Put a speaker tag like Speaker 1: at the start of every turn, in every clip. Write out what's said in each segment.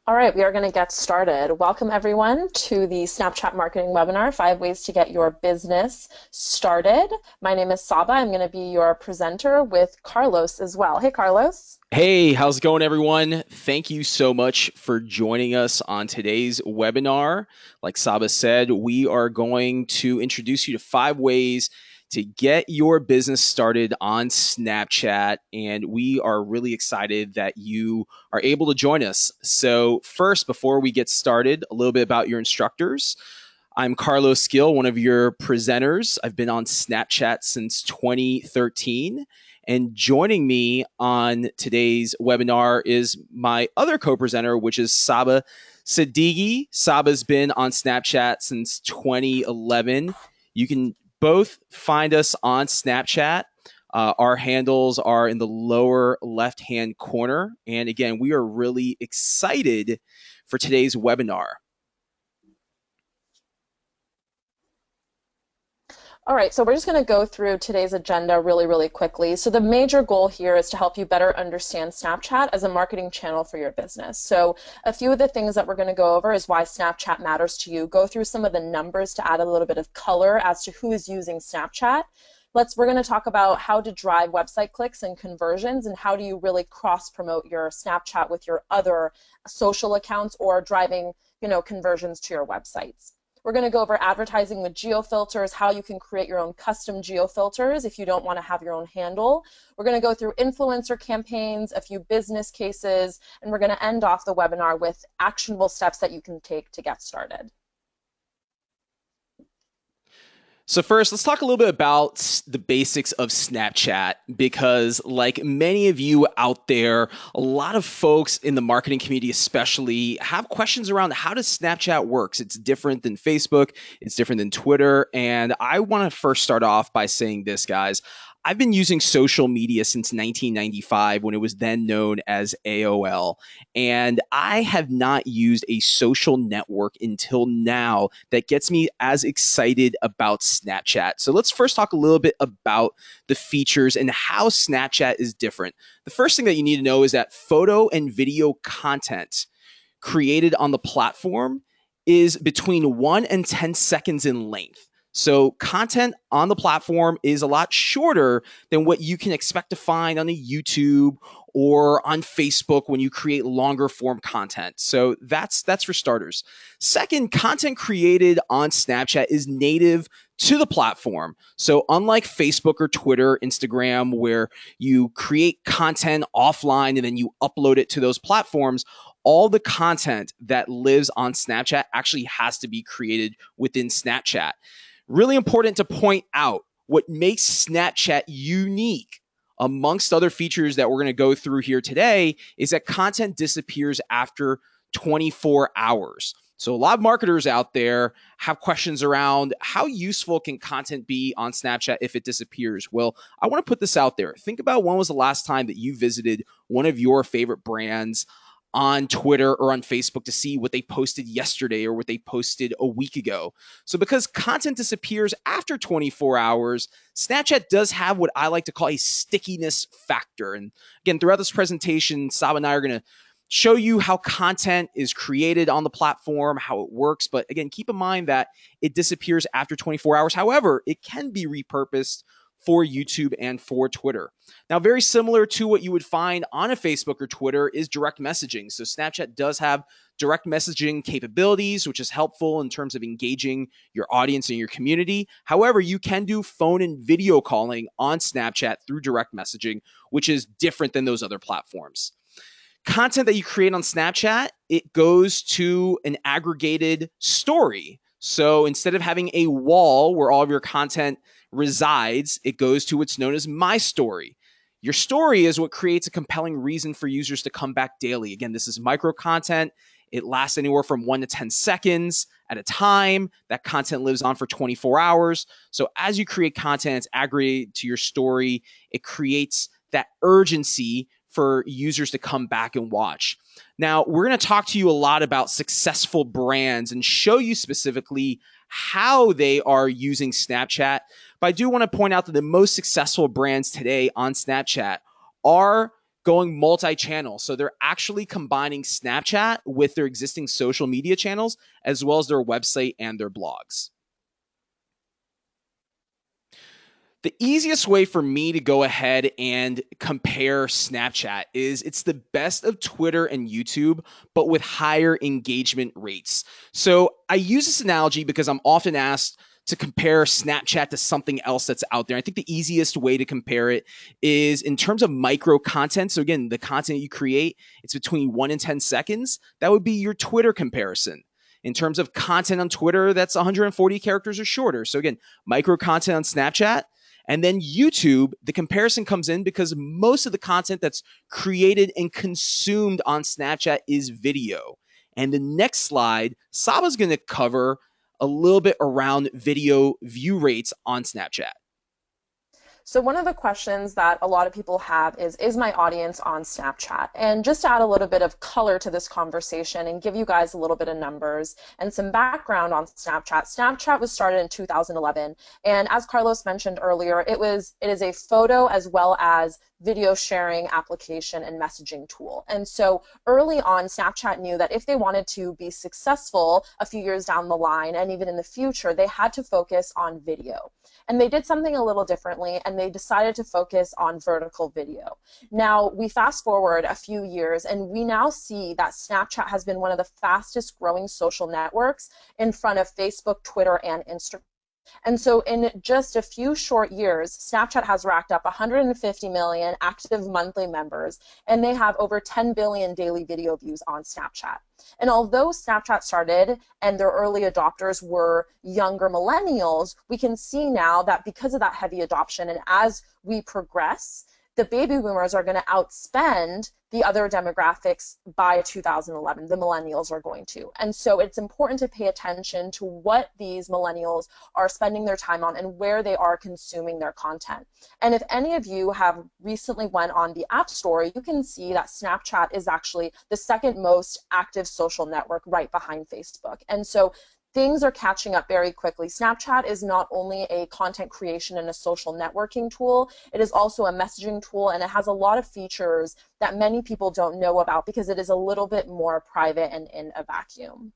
Speaker 1: All right, we are going to get started. Welcome everyone to the Snapchat marketing webinar, 5 ways to get your business started. My name is Saba. I'm going to be your presenter with Carlos as well. Hey, Carlos.
Speaker 2: Hey, how's it going, everyone? Thank you so much for joining us on today's webinar. Like Saba said, we are going to introduce you to 5 ways to get your business started on Snapchat. And we are really excited that you are able to join us. So, first, before we get started, a little bit about your instructors. I'm Carlos Skill, one of your presenters. I've been on Snapchat since 2013. And joining me on today's webinar is my other co-presenter, which is Saba Siddiqui. Saba's been on Snapchat since 2011. You can both find us on Snapchat. Our handles are in the lower left-hand corner. And again, we are really excited for today's webinar.
Speaker 1: All right, so we're just going to go through today's agenda really quickly. So the major goal here is to help you better understand Snapchat as a marketing channel for your business. So a few of the things that we're going to go over is why Snapchat matters to you. Go through some of the numbers to add a little bit of color as to who is using Snapchat. We're going to talk about how to drive website clicks and conversions, and how do you really cross promote your Snapchat with your other social accounts or driving, conversions to your websites. We're going to go over advertising with geo-filters, how you can create your own custom geo-filters if you don't want to have your own handle. We're going to go through influencer campaigns, a few business cases, and we're going to end off the webinar with actionable steps that you can take to get started.
Speaker 2: So first, let's talk a little bit about the basics of Snapchat, because like many of you out there, a lot of folks in the marketing community especially have questions around how does Snapchat works. It's different than Facebook, it's different than Twitter, and I want to first start off by saying this, guys. I've been using social media since 1995 when it was then known as AOL. And I have not used a social network until now that gets me as excited about Snapchat. So let's first talk a little bit about the features and how Snapchat is different. The first thing that you need to know is that photo and video content created on the platform is between 1 and 10 seconds in length. So content on the platform is a lot shorter than what you can expect to find on a YouTube or on Facebook when you create longer form content. So that's for starters. Second, content created on Snapchat is native to the platform. So unlike Facebook or Twitter, Instagram, where you create content offline and then you upload it to those platforms, all the content that lives on Snapchat actually has to be created within Snapchat. Really important to point out what makes Snapchat unique amongst other features that we're going to go through here today is that content disappears after 24 hours. So a lot of marketers out there have questions around how useful can content be on Snapchat if it disappears. Well, I want to put this out there. Think about when was the last time that you visited one of your favorite brands on Twitter or on Facebook to see what they posted yesterday or what they posted a week ago. So because content disappears after 24 hours, Snapchat does have what I like to call a stickiness factor. And again, throughout this presentation, Sab and I are going to show you how content is created on the platform, how it works. But again, keep in mind that it disappears after 24 hours. However, it can be repurposed for YouTube and for Twitter. Now, very similar to what you would find on a Facebook or Twitter is direct messaging. So Snapchat does have direct messaging capabilities, which is helpful in terms of engaging your audience and your community. However, you can do phone and video calling on Snapchat through direct messaging, which is different than those other platforms. Content that you create on Snapchat, it goes to an aggregated story. So instead of having a wall where all of your content resides, it goes to what's known as My Story. Your story is what creates a compelling reason for users to come back daily. Again, this is micro content. It lasts anywhere from 1 to 10 seconds at a time. That content lives on for 24 hours. So as you create content, it's aggregated to your story. It creates that urgency for users to come back and watch. Now, we're going to talk to you a lot about successful brands and show you specifically how they are using Snapchat. But I do want to point out that the most successful brands today on Snapchat are going multi-channel. So they're actually combining Snapchat with their existing social media channels, as well as their website and their blogs. The easiest way for me to go ahead and compare Snapchat is it's the best of Twitter and YouTube, but with higher engagement rates. So I use this analogy because I'm often asked to compare Snapchat to something else that's out there. I think the easiest way to compare it is in terms of micro content. So again, the content you create, it's between 1 and 10 seconds. That would be your Twitter comparison. In terms of content on Twitter, that's 140 characters or shorter. So again, micro content on Snapchat. And then YouTube, the comparison comes in because most of the content that's created and consumed on Snapchat is video. And the next slide, Saba's going to cover a little bit around video view rates on Snapchat.
Speaker 1: So one of the questions that a lot of people have is my audience on Snapchat? And just to add a little bit of color to this conversation and give you guys a little bit of numbers and some background on Snapchat. Snapchat was started in 2011, and as Carlos mentioned earlier, it is a photo as well as video sharing application and messaging tool. And so early on, Snapchat knew that if they wanted to be successful a few years down the line and even in the future, they had to focus on video. And they did something a little differently, and they decided to focus on vertical video. Now, we fast forward a few years, and we now see that Snapchat has been one of the fastest growing social networks in front of Facebook, Twitter, and Instagram. And so in just a few short years, Snapchat has racked up 150 million active monthly members, and they have over 10 billion daily video views on Snapchat. And although Snapchat started and their early adopters were younger millennials, we can see now that because of that heavy adoption and as we progress, the baby boomers are going to outspend the other demographics by 2011. The millennials are going to. And so it's important to pay attention to what these millennials are spending their time on and where they are consuming their content. And if any of you have recently went on the App Store, you can see that Snapchat is actually the second most active social network right behind Facebook. And so things are catching up very quickly. Snapchat is not only a content creation and a social networking tool, it is also a messaging tool, and it has a lot of features that many people don't know about because it is a little bit more private and in a vacuum.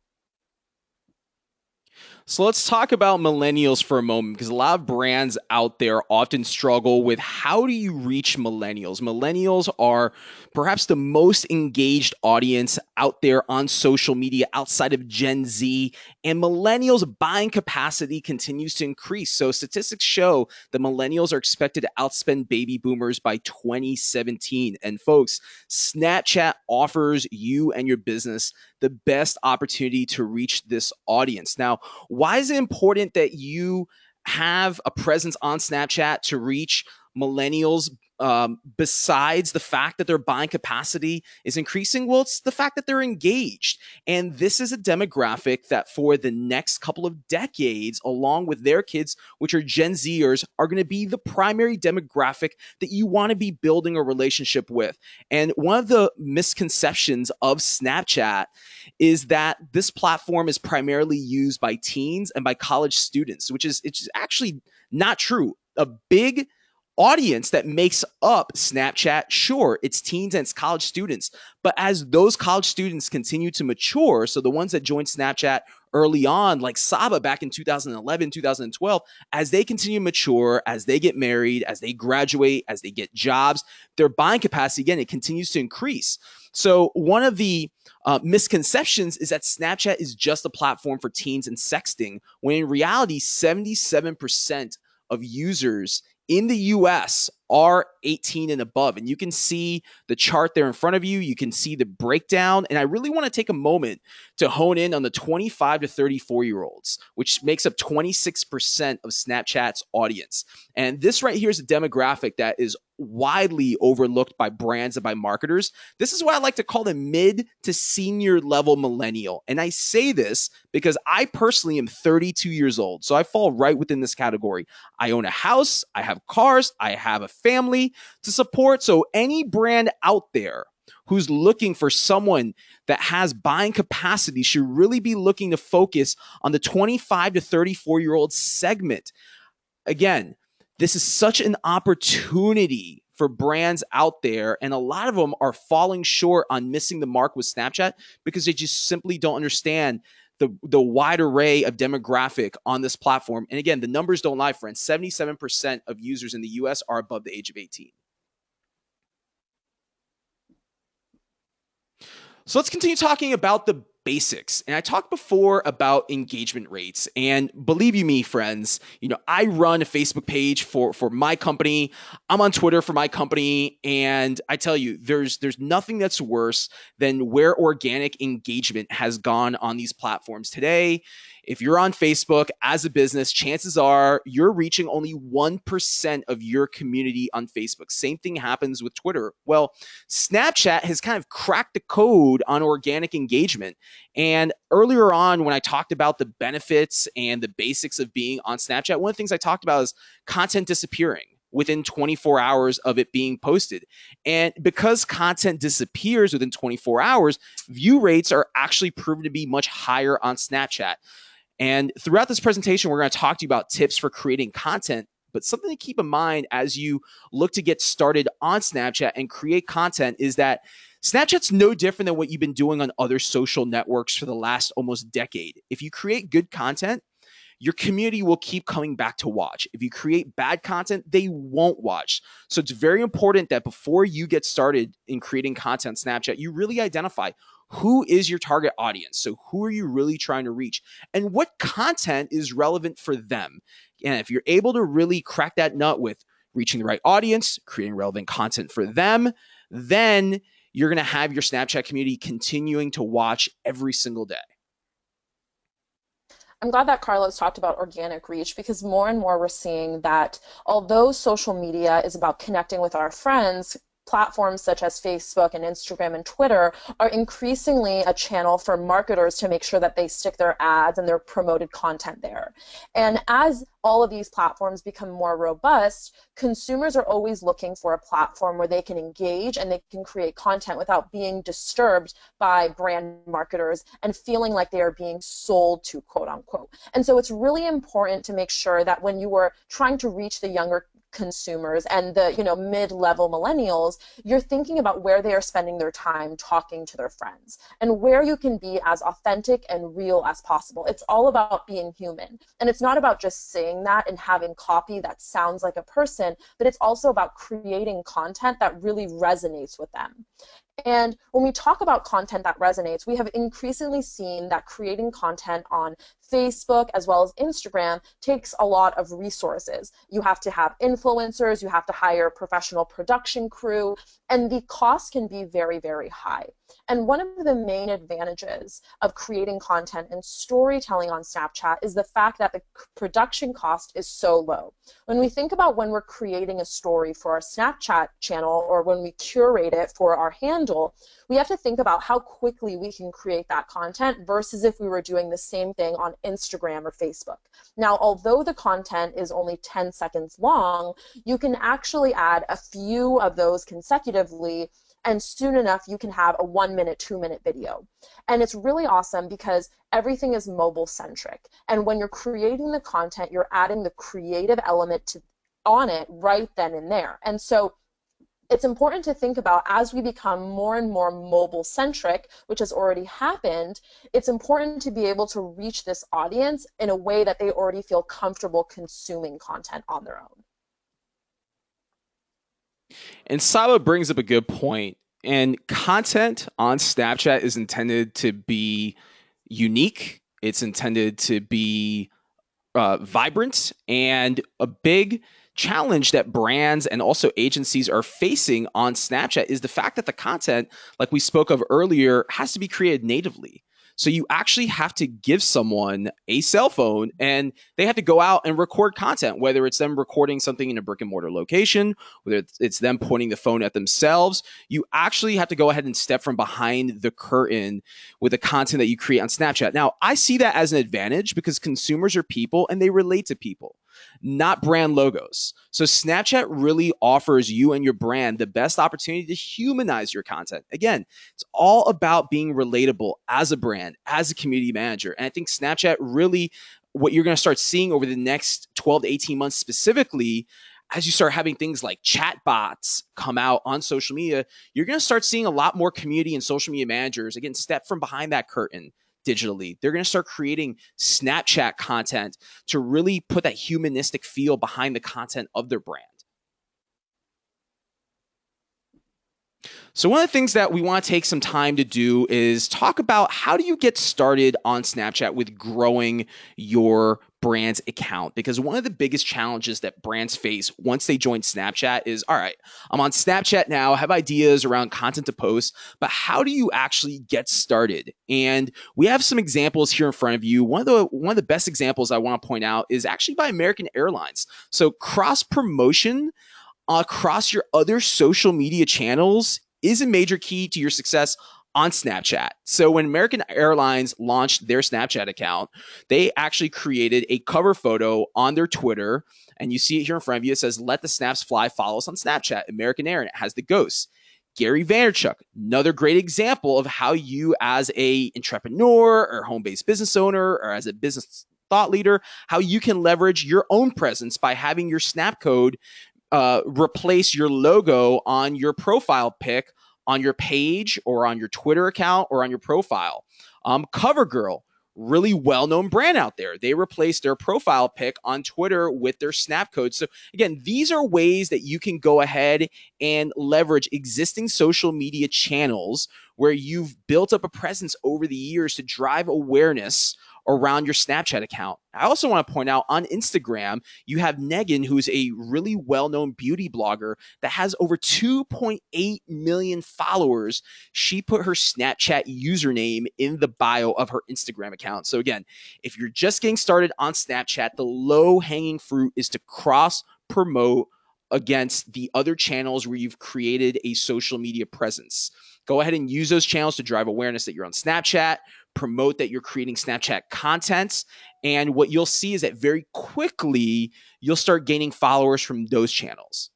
Speaker 2: So let's talk about millennials for a moment, because a lot of brands out there often struggle with how do you reach millennials? Millennials are perhaps the most engaged audience out there on social media outside of Gen Z, and millennials' buying capacity continues to increase. So statistics show that millennials are expected to outspend baby boomers by 2017. And folks, Snapchat offers you and your business the best opportunity to reach this audience. Now, why is it important that you have a presence on Snapchat to reach millennials, besides the fact that their buying capacity is increasing? Well, it's the fact that they're engaged. And this is a demographic that for the next couple of decades, along with their kids, which are Gen Zers, are going to be the primary demographic that you want to be building a relationship with. And one of the misconceptions of Snapchat is that this platform is primarily used by teens and by college students, which is actually not true. A big audience that makes up Snapchat, sure, it's teens and it's college students. But as those college students continue to mature, so the ones that joined Snapchat early on, like Saba back in 2011, 2012, as they continue to mature, as they get married, as they graduate, as they get jobs, their buying capacity, again, it continues to increase. So one of the misconceptions is that Snapchat is just a platform for teens and sexting, when in reality, 77% of users in the US are 18 and above. And you can see the chart there in front of you. You can see the breakdown. And I really want to take a moment to hone in on the 25 to 34-year-olds, which makes up 26% of Snapchat's audience. And this right here is a demographic that is widely overlooked by brands and by marketers. This is what I like to call the mid to senior level millennial. And I say this because I personally am 32 years old. So I fall right within this category. I own a house, I have cars, I have a family to support. So any brand out there who's looking for someone that has buying capacity should really be looking to focus on the 25 to 34-year-old segment. Again, this is such an opportunity for brands out there. And a lot of them are falling short on missing the mark with Snapchat because they just simply don't understand the wide array of demographic on this platform. And again, the numbers don't lie, friends. 77% of users in the US are above the age of 18. So let's continue talking about the basics. And I talked before about engagement rates. And believe you me, friends, I run a Facebook page for my company. I'm on Twitter for my company. And I tell you, there's nothing that's worse than where organic engagement has gone on these platforms today. If you're on Facebook as a business, chances are you're reaching only 1% of your community on Facebook. Same thing happens with Twitter. Well, Snapchat has kind of cracked the code on organic engagement. And earlier on, when I talked about the benefits and the basics of being on Snapchat, one of the things I talked about is content disappearing within 24 hours of it being posted. And because content disappears within 24 hours, view rates are actually proven to be much higher on Snapchat. And throughout this presentation, we're going to talk to you about tips for creating content, but something to keep in mind as you look to get started on Snapchat and create content is that Snapchat's no different than what you've been doing on other social networks for the last almost decade. If you create good content, your community will keep coming back to watch. If you create bad content, they won't watch. So it's very important that before you get started in creating content on Snapchat, you really identify who is your target audience. So who are you really trying to reach and what content is relevant for them? And if you're able to really crack that nut with reaching the right audience, creating relevant content for them, then you're going to have your Snapchat community continuing to watch every single day.
Speaker 1: I'm glad that Carlos talked about organic reach because more and more we're seeing that although social media is about connecting with our friends, platforms such as Facebook and Instagram and Twitter are increasingly a channel for marketers to make sure that they stick their ads and their promoted content there. And as all of these platforms become more robust, consumers are always looking for a platform where they can engage and they can create content without being disturbed by brand marketers and feeling like they are being sold to, quote unquote. And so it's really important to make sure that when you are trying to reach the younger consumers and the mid-level millennials, you're thinking about where they are spending their time talking to their friends and where you can be as authentic and real as possible. It's all about being human, and it's not about just saying that and having copy that sounds like a person, but it's also about creating content that really resonates with them. And when we talk about content that resonates, we have increasingly seen that creating content on Facebook as well as Instagram takes a lot of resources. You have to have influencers, you have to hire a professional production crew, and the cost can be very, very high. And one of the main advantages of creating content and storytelling on Snapchat is the fact that the production cost is so low. When we think about when we're creating a story for our Snapchat channel or when we curate it for our handle, we have to think about how quickly we can create that content versus if we were doing the same thing on Instagram or Facebook. Now, although the content is only 10 seconds long, you can actually add a few of those consecutively, and soon enough you can have a 1 minute, 2 minute video. And it's really awesome because everything is mobile centric. And when you're creating the content, you're adding the creative element on it right then and there. And so it's important to think about as we become more and more mobile centric, which has already happened, it's important to be able to reach this audience in a way that they already feel comfortable consuming content on their own.
Speaker 2: And Saba brings up a good point. And content on Snapchat is intended to be unique. It's intended to be vibrant, and a big challenge that brands and also agencies are facing on Snapchat is the fact that the content, like we spoke of earlier, has to be created natively. So you actually have to give someone a cell phone and they have to go out and record content, whether it's them recording something in a brick and mortar location, whether it's them pointing the phone at themselves. You actually have to go ahead and step from behind the curtain with the content that you create on Snapchat. Now, I see that as an advantage because consumers are people and they relate to people, not brand logos. So Snapchat really offers you and your brand the best opportunity to humanize your content. Again, it's all about being relatable as a brand, as a community manager. And I think Snapchat really, what you're going to start seeing over the next 12 to 18 months specifically, as you start having things like chat bots come out on social media, you're going to start seeing a lot more community and social media managers, again, step from behind that curtain digitally. They're going to start creating Snapchat content to really put that humanistic feel behind the content of their brand. So one of the things that we want to take some time to do is talk about how do you get started on Snapchat with growing your brand's account? Because one of the biggest challenges that brands face once they join Snapchat is, all right, I'm on Snapchat now, I have ideas around content to post, but how do you actually get started? And we have some examples here in front of you. One of the best examples I want to point out is actually by American Airlines. So cross promotion across your other social media channels is a major key to your success on Snapchat. So when American Airlines launched their Snapchat account, they actually created a cover photo on their Twitter, and you see it here in front of you. It says, "Let the snaps fly, follow us on Snapchat, American Air," and it has the ghost. Gary Vaynerchuk, another great example of how you as a entrepreneur or home-based business owner or as a business thought leader, how you can leverage your own presence by having your snap code replace your logo on your profile pic on your page or on your Twitter account or on your profile. CoverGirl, really well-known brand out there. They replaced their profile pic on Twitter with their snap code. So again, these are ways that you can go ahead and leverage existing social media channels where you've built up a presence over the years to drive awareness around your Snapchat account. I also want to point out on Instagram, you have Megan, who's a really well-known beauty blogger that has over 2.8 million followers. She put her Snapchat username in the bio of her Instagram account. So again, if you're just getting started on Snapchat, the low-hanging fruit is to cross-promote against the other channels where you've created a social media presence. Go ahead and use those channels to drive awareness that you're on Snapchat, promote that you're creating Snapchat content. And what you'll see is that very quickly, you'll start gaining followers from those channels.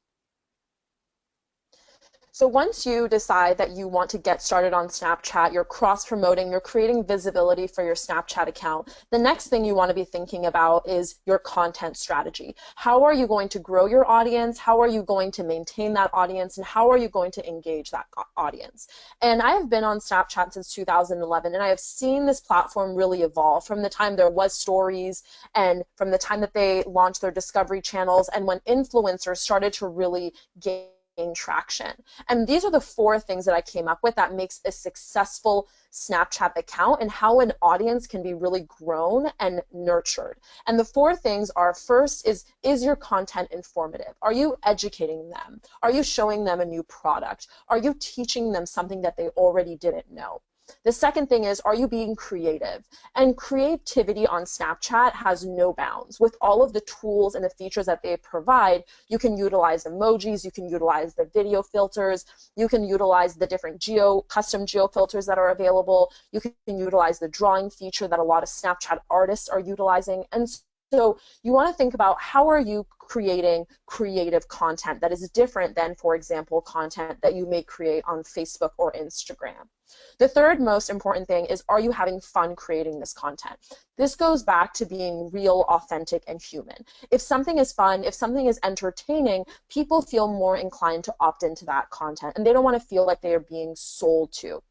Speaker 1: So once you decide that you want to get started on Snapchat, you're cross-promoting, you're creating visibility for your Snapchat account, the next thing you want to be thinking about is your content strategy. How are you going to grow your audience? How are you going to maintain that audience? And how are you going to engage that audience? And I have been on Snapchat since 2011, and I have seen this platform really evolve from the time there was stories and from the time that they launched their discovery channels and when influencers started to really gain traction. And these are the four things that I came up with that makes a successful Snapchat account and how an audience can be really grown and nurtured. And the four things are, first is your content informative? Are you educating them? Are you showing them a new product? Are you teaching them something that they already didn't know? The second thing is, are you being creative? And creativity on Snapchat has no bounds. With all of the tools and the features that they provide, you can utilize emojis, you can utilize the video filters, you can utilize the different custom geo filters that are available, you can utilize the drawing feature that a lot of Snapchat artists are utilizing. And so you want to think about how are you creating creative content that is different than, for example, content that you may create on Facebook or Instagram. The third most important thing is, are you having fun creating this content? This goes back to being real, authentic, and human. If something is fun, if something is entertaining, people feel more inclined to opt into that content, and they don't want to feel like they are being sold to.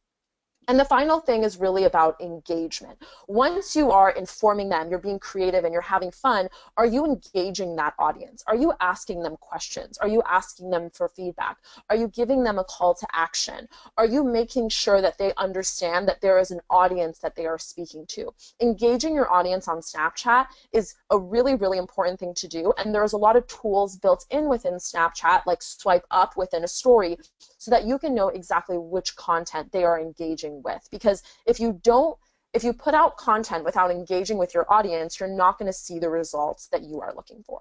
Speaker 1: And the final thing is really about engagement. Once you are informing them, you're being creative and you're having fun, are you engaging that audience? Are you asking them questions? Are you asking them for feedback? Are you giving them a call to action? Are you making sure that they understand that there is an audience that they are speaking to? Engaging your audience on Snapchat is a really, really important thing to do, and there's a lot of tools built in within Snapchat, like swipe up within a story, so that you can know exactly which content they are engaging with. Because if you put out content without engaging with your audience, you're not going to see the results that you are looking for.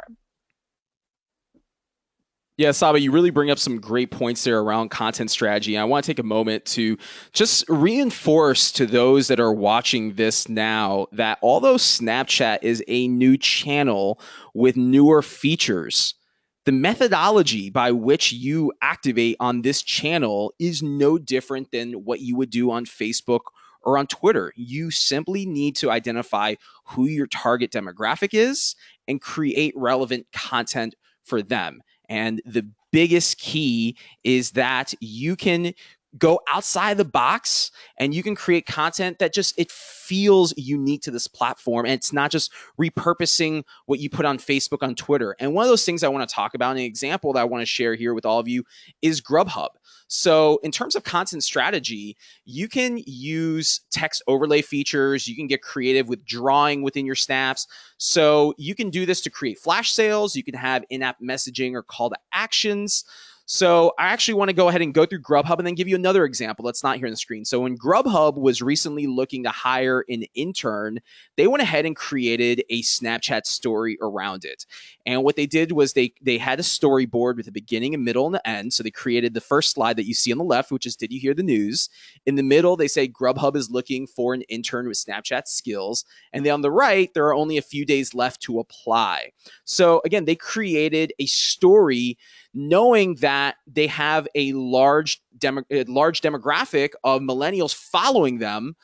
Speaker 2: Yeah, Saba, you really bring up some great points there around content strategy. I want to take a moment to just reinforce to those that are watching this now that although Snapchat is a new channel with newer features, the methodology by which you activate on this channel is no different than what you would do on Facebook or on Twitter. You simply need to identify who your target demographic is and create relevant content for them. And the biggest key is that you can go outside the box and you can create content that just it feels unique to this platform, and it's not just repurposing what you put on Facebook, on Twitter. And one of those things I want to talk about, an example that I want to share here with all of you, is Grubhub. So in terms of content strategy, you can use text overlay features, you can get creative with drawing within your snaps. So you can do this to create flash sales, you can have in-app messaging or call to actions. So I actually want to go ahead and go through Grubhub and then give you another example that's not here on the screen. So when Grubhub was recently looking to hire an intern, they went ahead and created a Snapchat story around it. And what they did was they had a storyboard with a beginning, a middle, and an end. So they created the first slide that you see on the left, which is "Did you hear the news?" In the middle, they say Grubhub is looking for an intern with Snapchat skills. And then on the right, there are only a few days left to apply. So again, they created a story knowing that they have a large demographic of millennials following them.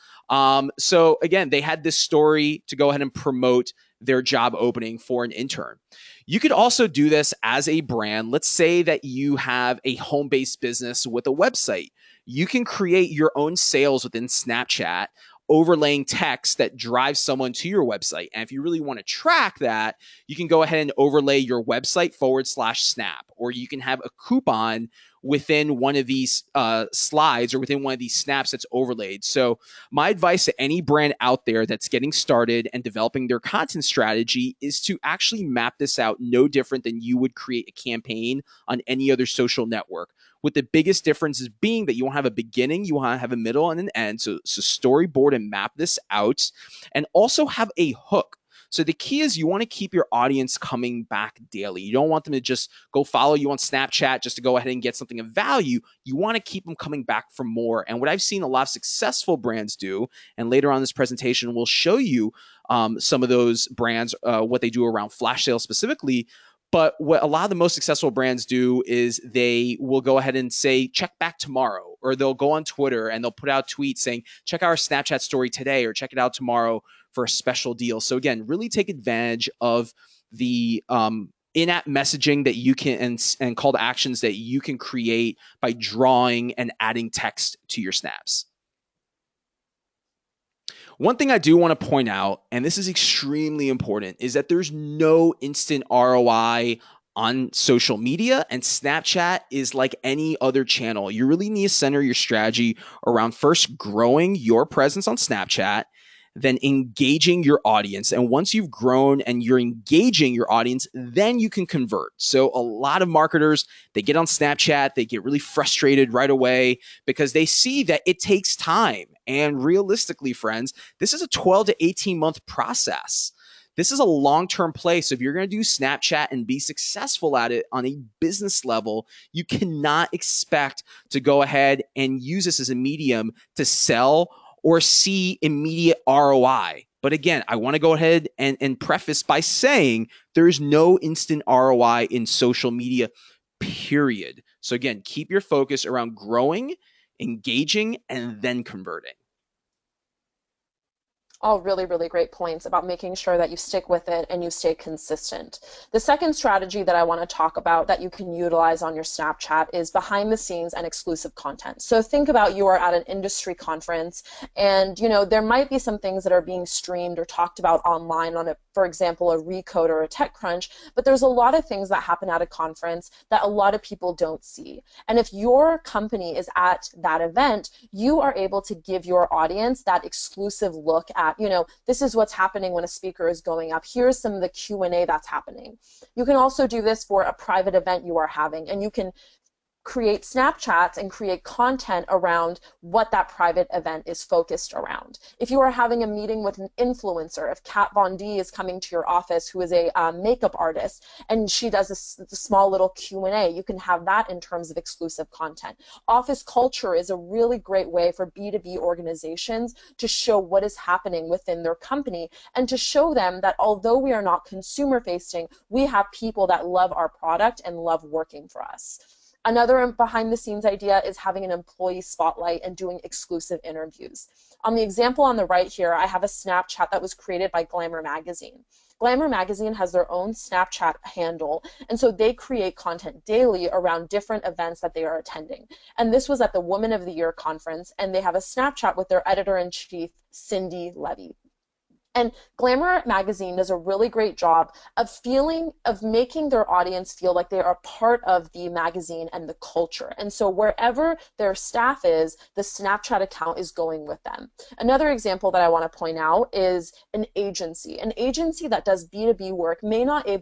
Speaker 2: So again, they had this story to go ahead and promote their job opening for an intern. You could also do this as a brand. Let's say that you have a home-based business with a website. You can create your own sales within Snapchat, overlaying text that drives someone to your website. And if you really want to track that, you can go ahead and overlay your website /snap, or you can have a coupon within one of these slides or within one of these snaps that's overlaid. So my advice to any brand out there that's getting started and developing their content strategy is to actually map this out no different than you would create a campaign on any other social network, with the biggest differences being that you won't have a beginning, you want to have a middle and an end. So storyboard and map this out, and also have a hook. So the key is you want to keep your audience coming back daily. You don't want them to just go follow you on Snapchat just to go ahead and get something of value. You want to keep them coming back for more. And what I've seen a lot of successful brands do, and later on in this presentation, we'll show you some of those brands, what they do around flash sales specifically. But what a lot of the most successful brands do is they will go ahead and say, check back tomorrow, or they'll go on Twitter and they'll put out tweets saying, check our Snapchat story today, or check it out tomorrow for a special deal. So again, really take advantage of the in-app messaging that you can and call to actions that you can create by drawing and adding text to your snaps. One thing I do want to point out, and this is extremely important, is that there's no instant ROI on social media, and Snapchat is like any other channel. You really need to center your strategy around first growing your presence on Snapchat, then engaging your audience. And once you've grown and you're engaging your audience, then you can convert. So a lot of marketers, they get on Snapchat, they get really frustrated right away because they see that it takes time. And realistically, friends, this is a 12 to 18 month process. This is a long-term play. So if you're going to do Snapchat and be successful at it on a business level, you cannot expect to go ahead and use this as a medium to sell or see immediate ROI. But again, I want to go ahead and preface by saying there is no instant ROI in social media, period. So again, keep your focus around growing, engaging, and then converting.
Speaker 1: All really, really great points about making sure that you stick with it and you stay consistent. The second strategy that I want to talk about that you can utilize on your Snapchat is behind the scenes and exclusive content. So think about you are at an industry conference and there might be some things that are being streamed or talked about online on for example, a Recode or a TechCrunch, but there's a lot of things that happen at a conference that a lot of people don't see. And if your company is at that event, you are able to give your audience that exclusive look at this is what's happening when a speaker is going up. Here's some of the Q&A that's happening. You can also do this for a private event you are having, and you can create Snapchats and create content around what that private event is focused around. If you are having a meeting with an influencer, if Kat Von D is coming to your office, who is a makeup artist, and she does a small little Q&A, you can have that in terms of exclusive content. Office culture is a really great way for B2B organizations to show what is happening within their company and to show them that although we are not consumer facing, we have people that love our product and love working for us. Another behind the scenes idea is having an employee spotlight and doing exclusive interviews. On the example on the right here, I have a Snapchat that was created by Glamour magazine. Glamour Magazine has their own Snapchat handle, and so they create content daily around different events that they are attending. And this was at the Woman of the Year conference, and they have a Snapchat with their editor-in-chief, Cindy Levy. And Glamour Magazine does a really great job of making their audience feel like they are part of the magazine and the culture. And so wherever their staff is, the Snapchat account is going with them. Another example that I want to point out is an agency. An agency that does B2B work may not be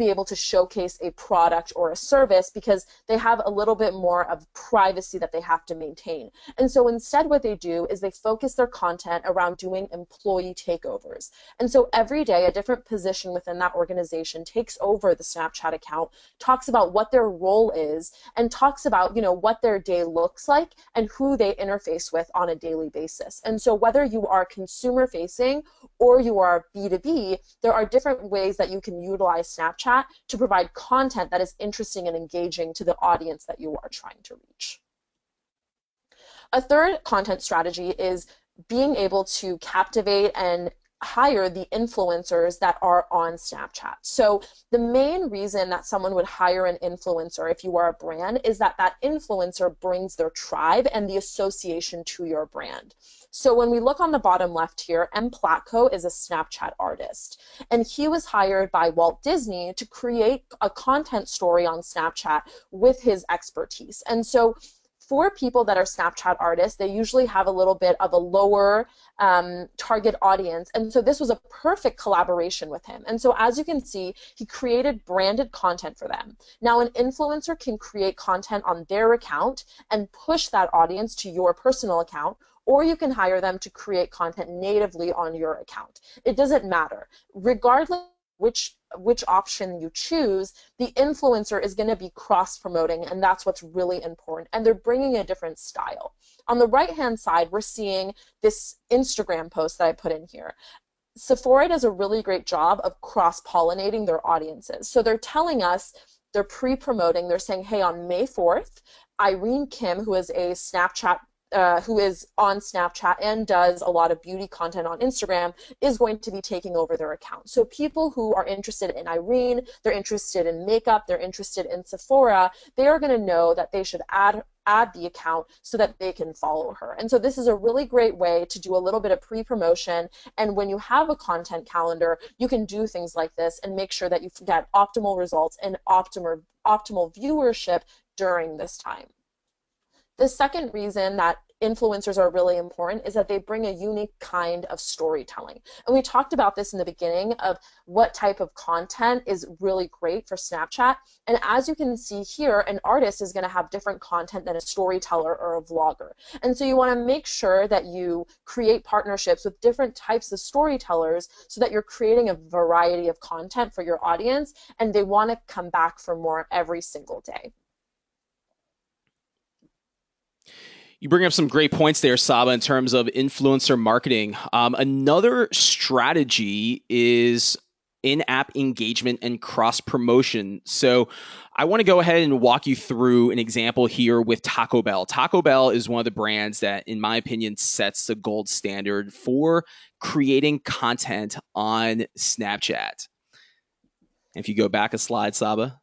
Speaker 1: able to showcase a product or a service because they have a little bit more of privacy that they have to maintain. And so instead what they do is they focus their content around doing employee takeovers. And so every day a different position within that organization takes over the Snapchat account, talks about what their role is, and talks about, what their day looks like and who they interface with on a daily basis. And so whether you are consumer facing or you are B2B, there are different ways that you can utilize Snapchat to provide content that is interesting and engaging to the audience that you are trying to reach. A third content strategy is being able to captivate and hire the influencers that are on Snapchat. So the main reason that someone would hire an influencer if you are a brand is that that influencer brings their tribe and the association to your brand. So when we look on the bottom left here, M. Platko is a Snapchat artist, and he was hired by Walt Disney to create a content story on Snapchat with his expertise. And so for people that are Snapchat artists, they usually have a little bit of a lower target audience. And so this was a perfect collaboration with him. And so as you can see, he created branded content for them. Now an influencer can create content on their account and push that audience to your personal account, or you can hire them to create content natively on your account. It doesn't matter. Regardless which option you choose, the influencer is going to be cross-promoting, and that's what's really important. And they're bringing a different style. On the right-hand side, we're seeing this Instagram post that I put in here. Sephora does a really great job of cross-pollinating their audiences. So they're telling us, they're pre-promoting, they're saying, hey, on May 4th, Irene Kim, who is who is on Snapchat and does a lot of beauty content on Instagram, is going to be taking over their account. So people who are interested in Irene, they're interested in makeup, they're interested in Sephora, they are going to know that they should add the account so that they can follow her. And so this is a really great way to do a little bit of pre-promotion, and when you have a content calendar, you can do things like this and make sure that you get optimal results and optimal viewership during this time. The second reason that influencers are really important is that they bring a unique kind of storytelling. And we talked about this in the beginning of what type of content is really great for Snapchat. And as you can see here, an artist is going to have different content than a storyteller or a vlogger. And so you want to make sure that you create partnerships with different types of storytellers so that you're creating a variety of content for your audience, and they want to come back for more every single day.
Speaker 2: You bring up some great points there, Saba, in terms of influencer marketing. Another strategy is in-app engagement and cross-promotion. So I want to go ahead and walk you through an example here with Taco Bell. Taco Bell is one of the brands that, in my opinion, sets the gold standard for creating content on Snapchat. If you go back a slide, Saba,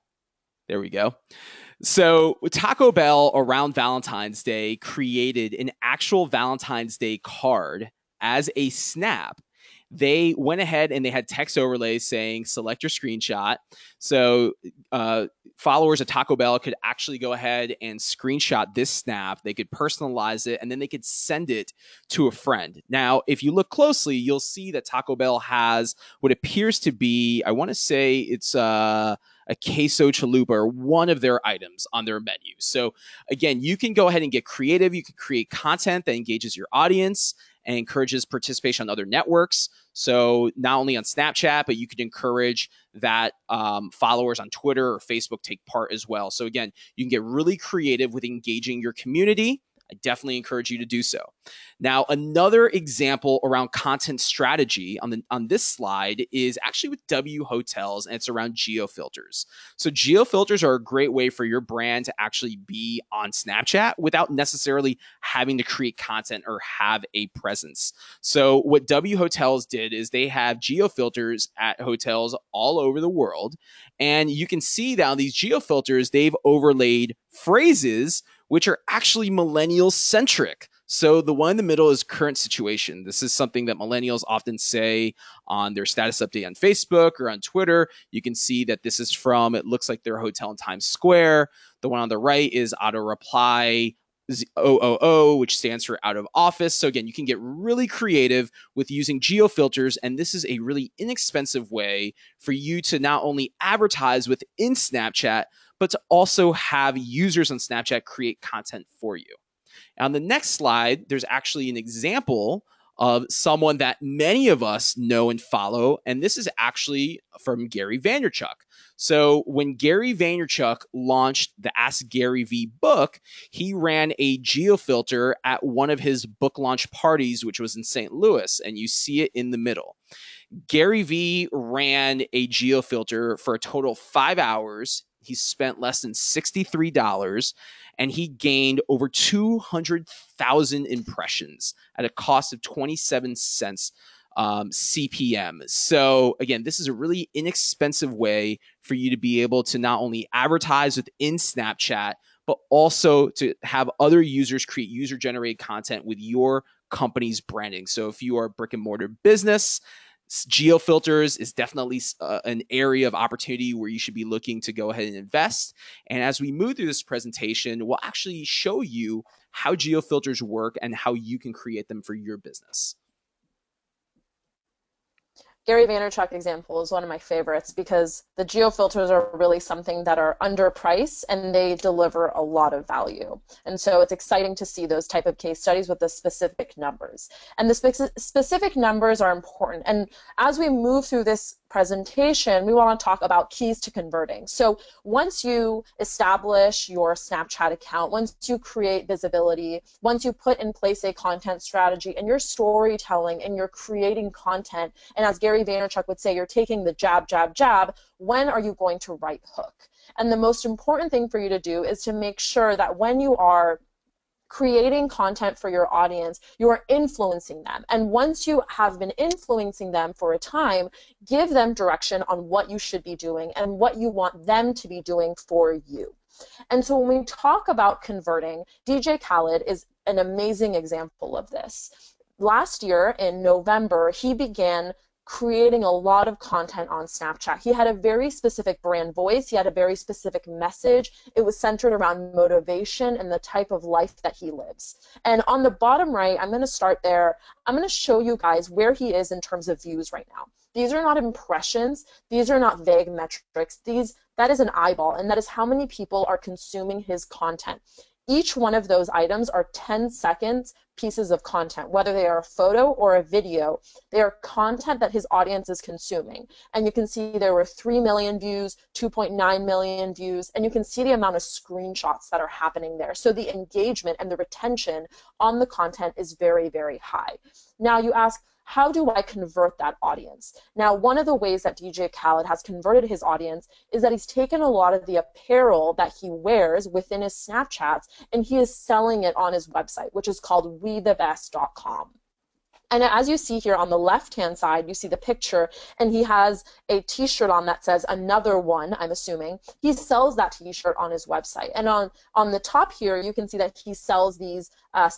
Speaker 2: there we go. So Taco Bell around Valentine's Day created an actual Valentine's Day card as a snap. They went ahead and they had text overlays saying select your screenshot. So followers of Taco Bell could actually go ahead and screenshot this snap. They could personalize it, and then they could send it to a friend. Now, if you look closely, you'll see that Taco Bell has what appears to be, I want to say it's a queso chalupa, or one of their items on their menu. So again, you can go ahead and get creative. You can create content that engages your audience and encourages participation on other networks. So not only on Snapchat, but you could encourage that followers on Twitter or Facebook take part as well. So again, you can get really creative with engaging your community I definitely encourage you to do so. Now, another example around content strategy on this slide is actually with W Hotels, and it's around geo-filters. So geo-filters are a great way for your brand to actually be on Snapchat without necessarily having to create content or have a presence. So what W Hotels did is they have geo-filters at hotels all over the world, and you can see now these geo-filters, they've overlaid phrases which are actually millennial centric. So the one in the middle is current situation. This is something that millennials often say on their status update on Facebook or on Twitter. You can see that this is from, it looks like their hotel in Times Square. The one on the right is auto reply OOO, which stands for out of office. So again, you can get really creative with using geo filters, and this is a really inexpensive way for you to not only advertise within Snapchat, but to also have users on Snapchat create content for you. On the next slide, there's actually an example of someone that many of us know and follow, and this is actually from Gary Vaynerchuk. So when Gary Vaynerchuk launched the Ask Gary V book, he ran a geofilter at one of his book launch parties, which was in St. Louis, and you see it in the middle. Gary V ran a geofilter for a total of 5 hours. He spent less than $63, and he gained over 200,000 impressions at a cost of 27 cents CPM. So again, this is a really inexpensive way for you to be able to not only advertise within Snapchat, but also to have other users create user-generated content with your company's branding. So if you are a brick and mortar business, geofilters is definitely an area of opportunity where you should be looking to go ahead and invest. And as we move through this presentation, we'll actually show you how geofilters work and how you can create them for your business.
Speaker 1: Gary Vaynerchuk example is one of my favorites because the geofilters are really something that are underpriced and they deliver a lot of value. And so it's exciting to see those type of case studies with the specific numbers. And the specific numbers are important. And as we move through this presentation, we want to talk about keys to converting. So once you establish your Snapchat account, once you create visibility, once you put in place a content strategy and you're storytelling and you're creating content, and as Gary Vaynerchuk would say, you're taking the jab, jab, jab, when are you going to right hook? And the most important thing for you to do is to make sure that when you are creating content for your audience, you are influencing them. And once you have been influencing them for a time, give them direction on what you should be doing and what you want them to be doing for you. And so when we talk about converting, DJ Khaled is an amazing example of this. Last year in November, he began creating a lot of content on Snapchat. He had a very specific brand voice. He had a very specific message. It was centered around motivation and the type of life that he lives. And on the bottom right, I'm going to start there. I'm going to show you guys where he is in terms of views right now. These are not impressions. These are not vague metrics. That is an eyeball, and that is how many people are consuming his content. Each one of those items are 10 seconds pieces of content, whether they are a photo or a video. They are content that his audience is consuming. And you can see there were 3 million views, 2.9 million views, and you can see the amount of screenshots that are happening there. So the engagement and the retention on the content is very, very high. Now you ask, how do I convert that audience? Now, one of the ways that DJ Khaled has converted his audience is that he's taken a lot of the apparel that he wears within his Snapchats and he is selling it on his website, which is called wethebest.com. And as you see here on the left-hand side, you see the picture, and he has a t-shirt on that says another one, I'm assuming. He sells that t-shirt on his website. And on the top here, you can see that he sells these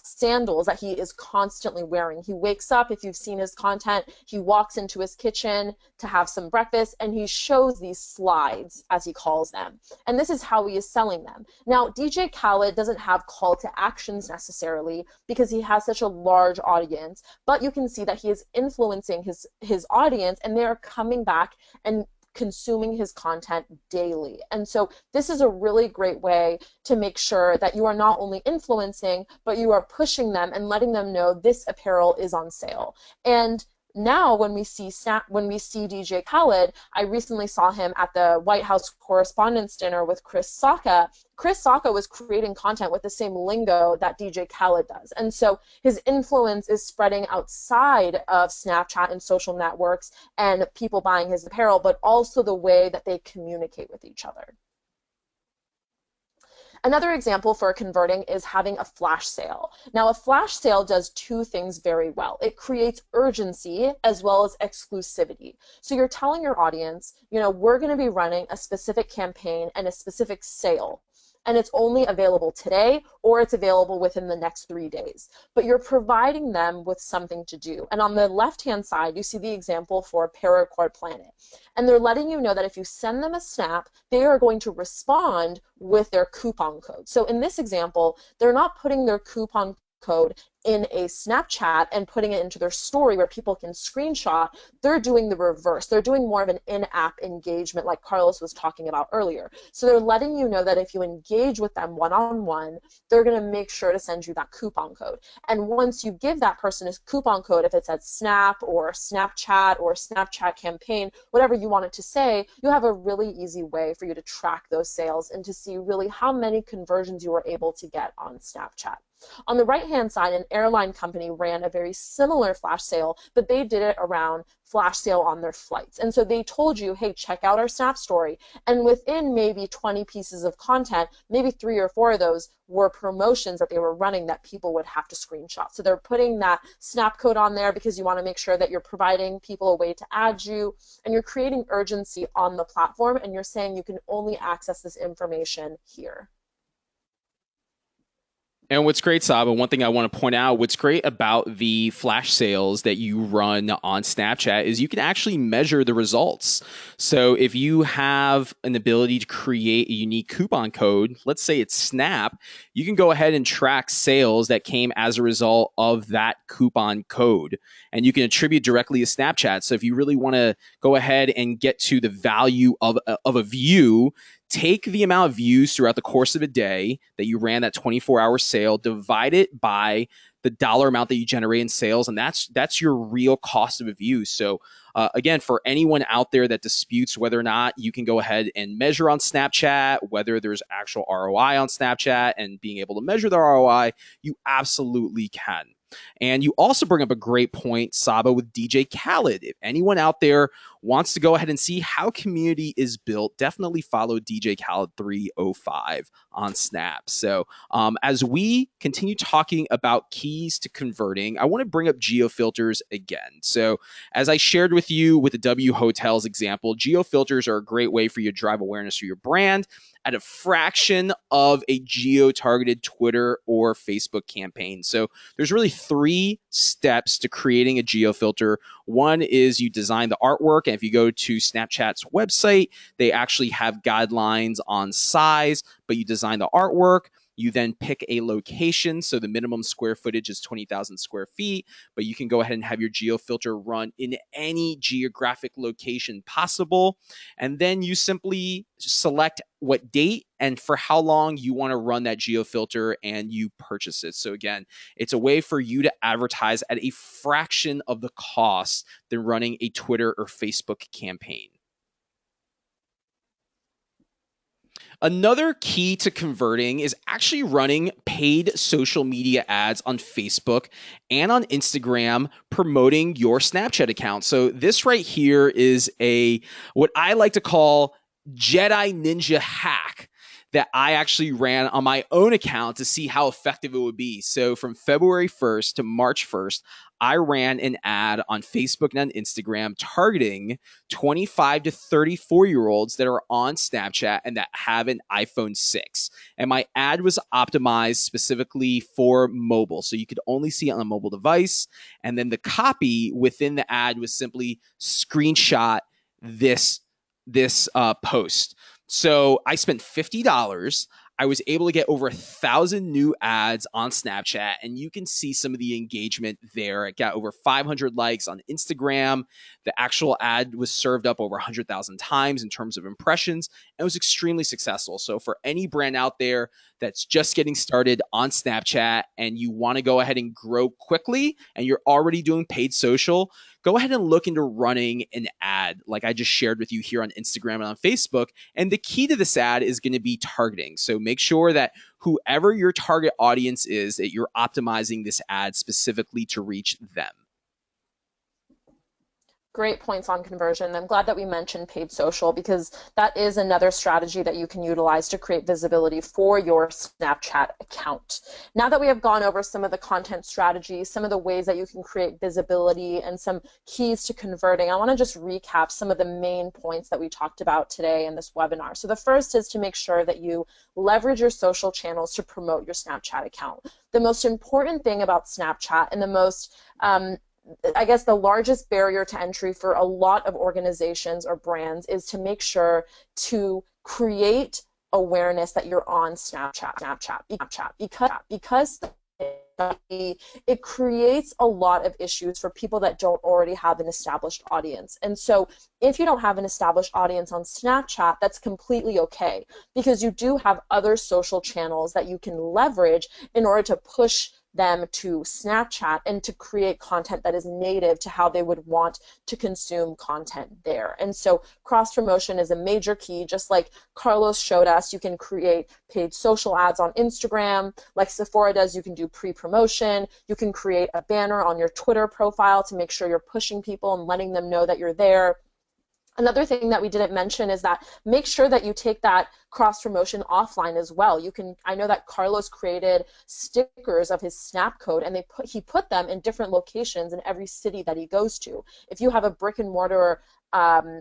Speaker 1: sandals that he is constantly wearing. He wakes up, if you've seen his content, he walks into his kitchen to have some breakfast, and he shows these slides, as he calls them. And this is how he is selling them. Now, DJ Khaled doesn't have call to actions necessarily because he has such a large audience, but you can see that he is influencing his audience, and they are coming back and consuming his content daily. And so this is a really great way to make sure that you are not only influencing, but you are pushing them and letting them know this apparel is on sale. And Now, when we see DJ Khaled, I recently saw him at the White House Correspondents' Dinner with Chris Sacca. Chris Sacca was creating content with the same lingo that DJ Khaled does, and so his influence is spreading outside of Snapchat and social networks and people buying his apparel, but also the way that they communicate with each other. Another example for converting is having a flash sale. Now, a flash sale does two things very well. It creates urgency as well as exclusivity. So you're telling your audience, we're going to be running a specific campaign and a specific sale, and it's only available today or it's available within the next 3 days. But you're providing them with something to do. And on the left-hand side, you see the example for Paracord Planet. And they're letting you know that if you send them a snap, they are going to respond with their coupon code. So in this example, they're not putting their coupon code in a Snapchat and putting it into their story where people can screenshot. They're doing the reverse. They're doing more of an in-app engagement like Carlos was talking about earlier. So they're letting you know that if you engage with them one-on-one, they're going to make sure to send you that coupon code. And once you give that person a coupon code, if it's at Snap or Snapchat or Snapchat campaign, whatever you want it to say, you have a really easy way for you to track those sales and to see really how many conversions you were able to get on Snapchat. On the right-hand side, an airline company ran a very similar flash sale, but they did it around flash sale on their flights. And so they told you, hey, check out our Snap story. And within maybe 20 pieces of content, maybe 3 or 4 of those were promotions that they were running that people would have to screenshot. So they're putting that Snap code on there because you want to make sure that you're providing people a way to add you, and you're creating urgency on the platform, and you're saying you can only access this information here.
Speaker 2: And what's great, Saba, one thing I want to point out, what's great about the flash sales that you run on Snapchat is you can actually measure the results. So if you have an ability to create a unique coupon code, let's say it's Snap, you can go ahead and track sales that came as a result of that coupon code. And you can attribute directly to Snapchat. So if you really want to go ahead and get to the value of a view, take the amount of views throughout the course of a day that you ran that 24-hour sale, divide it by the dollar amount that you generate in sales, and that's your real cost of a view. So again, for anyone out there that disputes whether or not you can go ahead and measure on Snapchat, whether there's actual ROI on Snapchat and being able to measure the ROI, you absolutely can. And you also bring up a great point, Saba, with DJ Khaled. If anyone out there wants to go ahead and see how community is built, definitely follow DJ Khaled 305 on Snap. So as we continue talking about keys to converting, I want to bring up geo-filters again. So as I shared with you with the W Hotels example, geo-filters are a great way for you to drive awareness for your brand at a fraction of a geo-targeted Twitter or Facebook campaign. So there's really 3 steps to creating a geo-filter. One is you design the artwork, and if you go to Snapchat's website, they actually have guidelines on size, but you design the artwork. You then pick a location. So the minimum square footage is 20,000 square feet, but you can go ahead and have your geo filter run in any geographic location possible. And then you simply select what date and for how long you want to run that geo filter, and you purchase it. So again, it's a way for you to advertise at a fraction of the cost than running a Twitter or Facebook campaign. Another key to converting is actually running paid social media ads on Facebook and on Instagram promoting your Snapchat account. So this right here is what I like to call Jedi Ninja hack that I actually ran on my own account to see how effective it would be. So from February 1st to March 1st, I ran an ad on Facebook and on Instagram targeting 25 to 34-year-olds that are on Snapchat and that have an iPhone 6. And my ad was optimized specifically for mobile. So you could only see it on a mobile device. And then the copy within the ad was simply screenshot this post. So I spent $50. I was able to get over 1,000 new ads on Snapchat, and you can see some of the engagement there. It got over 500 likes on Instagram. The actual ad was served up over 100,000 times in terms of impressions, and it was extremely successful. So for any brand out there that's just getting started on Snapchat and you want to go ahead and grow quickly and you're already doing paid social, go ahead and look into running an ad like I just shared with you here on Instagram and on Facebook. And the key to this ad is going to be targeting. So make sure that whoever your target audience is, that you're optimizing this ad specifically to reach them.
Speaker 1: Great points on conversion. I'm glad that we mentioned paid social because that is another strategy that you can utilize to create visibility for your Snapchat account. Now that we have gone over some of the content strategies, some of the ways that you can create visibility and some keys to converting, I want to just recap some of the main points that we talked about today in this webinar. So the first is to make sure that you leverage your social channels to promote your Snapchat account. The most important thing about Snapchat and the most I guess the largest barrier to entry for a lot of organizations or brands is to make sure to create awareness that you're on Snapchat, because it creates a lot of issues for people that don't already have an established audience. And so if you don't have an established audience on Snapchat, that's completely okay because you do have other social channels that you can leverage in order to push them to Snapchat and to create content that is native to how they would want to consume content there. And so cross promotion is a major key. Just like Carlos showed us, you can create paid social ads on Instagram. Like Sephora does, you can do pre-promotion. You can create a banner on your Twitter profile to make sure you're pushing people and letting them know that you're there. Another thing that we didn't mention is that make sure that you take that cross promotion offline as well. You can, I know that Carlos created stickers of his snap code and he put them in different locations in every city that he goes to. If you have a brick and mortar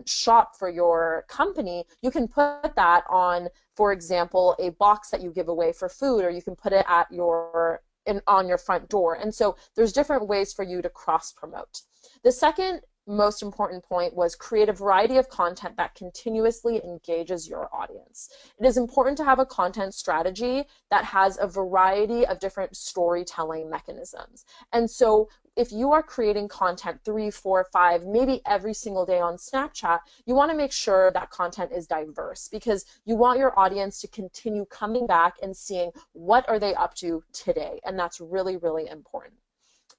Speaker 1: shop for your company, you can put that on, for example, a box that you give away for food, or you can put it at on your front door. And so there's different ways for you to cross promote. The second most important point was create a variety of content that continuously engages your audience. It is important to have a content strategy that has a variety of different storytelling mechanisms. And so if you are creating content 3, 4, 5, maybe every single day on Snapchat, you want to make sure that content is diverse because you want your audience to continue coming back and seeing what are they up to today. And that's really, really important.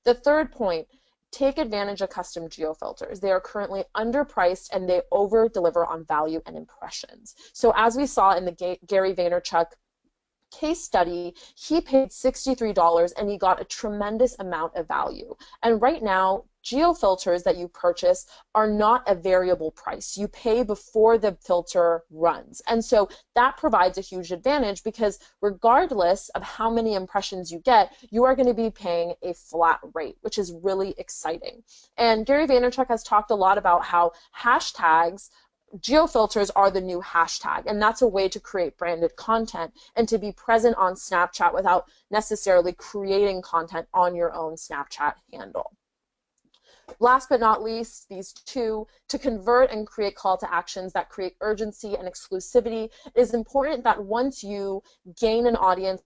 Speaker 1: The third point, take advantage of custom geo-filters. They are currently underpriced and they over-deliver on value and impressions. So as we saw in the Gary Vaynerchuk case study, he paid $63 and he got a tremendous amount of value. And right now, geo-filters that you purchase are not a variable price. You pay before the filter runs. And so that provides a huge advantage because regardless of how many impressions you get, you are going to be paying a flat rate, which is really exciting. And Gary Vaynerchuk has talked a lot about how hashtags geo-filters are the new hashtag, and that's a way to create branded content and to be present on Snapchat without necessarily creating content on your own Snapchat handle. Last but not least, these two, to convert and create call to actions that create urgency and exclusivity, it is important that once you gain an audience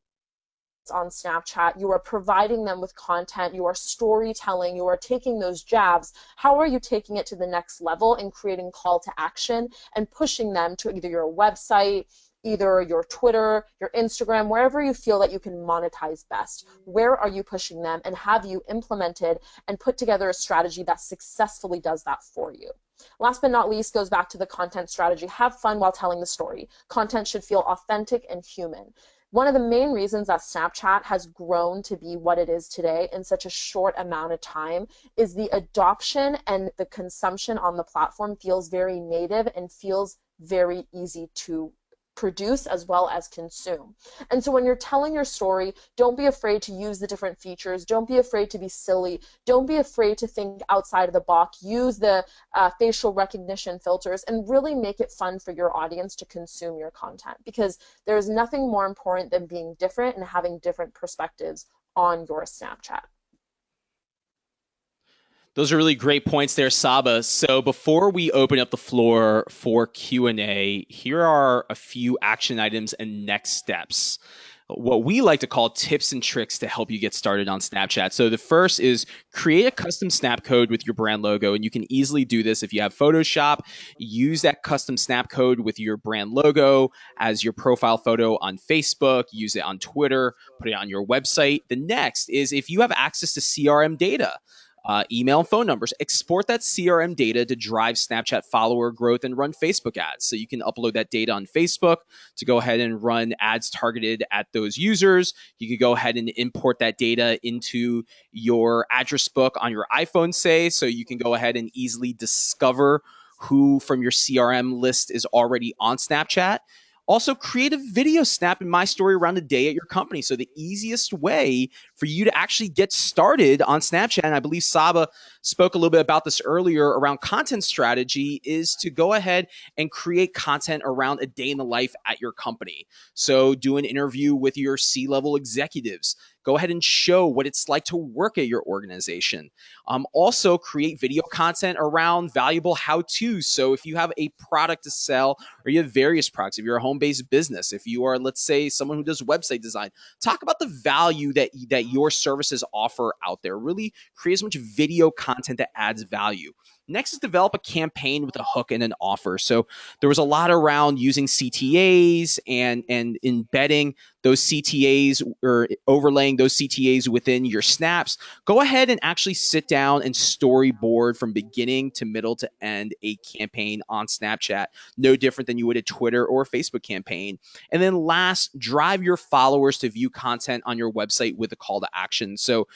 Speaker 1: on Snapchat, you are providing them with content, you are storytelling, you are taking those jabs. How are you taking it to the next level and creating call to action and pushing them to either your website, either your Twitter, your Instagram, wherever you feel that you can monetize best? Where are you pushing them, and have you implemented and put together a strategy that successfully does that for you? Last but not least goes back to the content strategy. Have fun while telling the story. Content should feel authentic and human. One of the main reasons that Snapchat has grown to be what it is today in such a short amount of time is the adoption and the consumption on the platform feels very native and feels very easy to produce as well as consume. And so when you're telling your story, don't be afraid to use the different features. Don't be afraid to be silly. Don't be afraid to think outside of the box. Use the facial recognition filters and really make it fun for your audience to consume your content, because there is nothing more important than being different and having different perspectives on your Snapchat.
Speaker 2: Those are really great points there, Saba. So before we open up the floor for Q&A, here are a few action items and next steps. What we like to call tips and tricks to help you get started on Snapchat. So the first is create a custom snap code with your brand logo. And you can easily do this if you have Photoshop. Use that custom snap code with your brand logo as your profile photo on Facebook. Use it on Twitter. Put it on your website. The next is if you have access to CRM data. email and phone numbers. Export that CRM data to drive Snapchat follower growth and run Facebook ads. So you can upload that data on Facebook to go ahead and run ads targeted at those users. You could go ahead and import that data into your address book on your iPhone, say, so you can go ahead and easily discover who from your CRM list is already on Snapchat. Also, create a video snap in My Story around a day at your company. So, the easiest way for you to actually get started on Snapchat, and I believe Saba spoke a little bit about this earlier around content strategy, is to go ahead and create content around a day in the life at your company. So, do an interview with your C-level executives. Go ahead and show what it's like to work at your organization. Also, create video content around valuable how-tos. So, if you have a product to sell, or you have various products, if you're a home-based business, if you are, let's say, someone who does website design, talk about the value that your services offer out there. Really create as much video content that adds value. Next is develop a campaign with a hook and an offer. So there was a lot around using CTAs and embedding those CTAs or overlaying those CTAs within your snaps. Go ahead and actually sit down and storyboard from beginning to middle to end a campaign on Snapchat, no different than you would a Twitter or a Facebook campaign. And then last, drive your followers to view content on your website with a call to action. So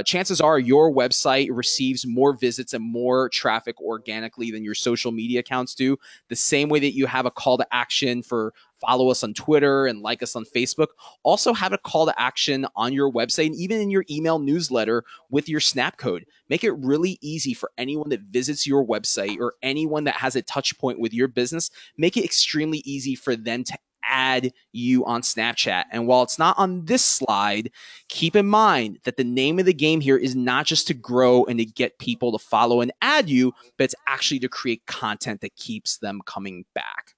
Speaker 2: chances are your website receives more visits and more traffic organically than your social media accounts do. The same way that you have a call to action for follow us on Twitter and like us on Facebook, also have a call to action on your website and even in your email newsletter with your Snap code. Make it really easy for anyone that visits your website or anyone that has a touch point with your business. Make it extremely easy for them to add you on Snapchat. And while it's not on this slide, keep in mind that the name of the game here is not just to grow and to get people to follow and add you, but it's actually to create content that keeps them coming back.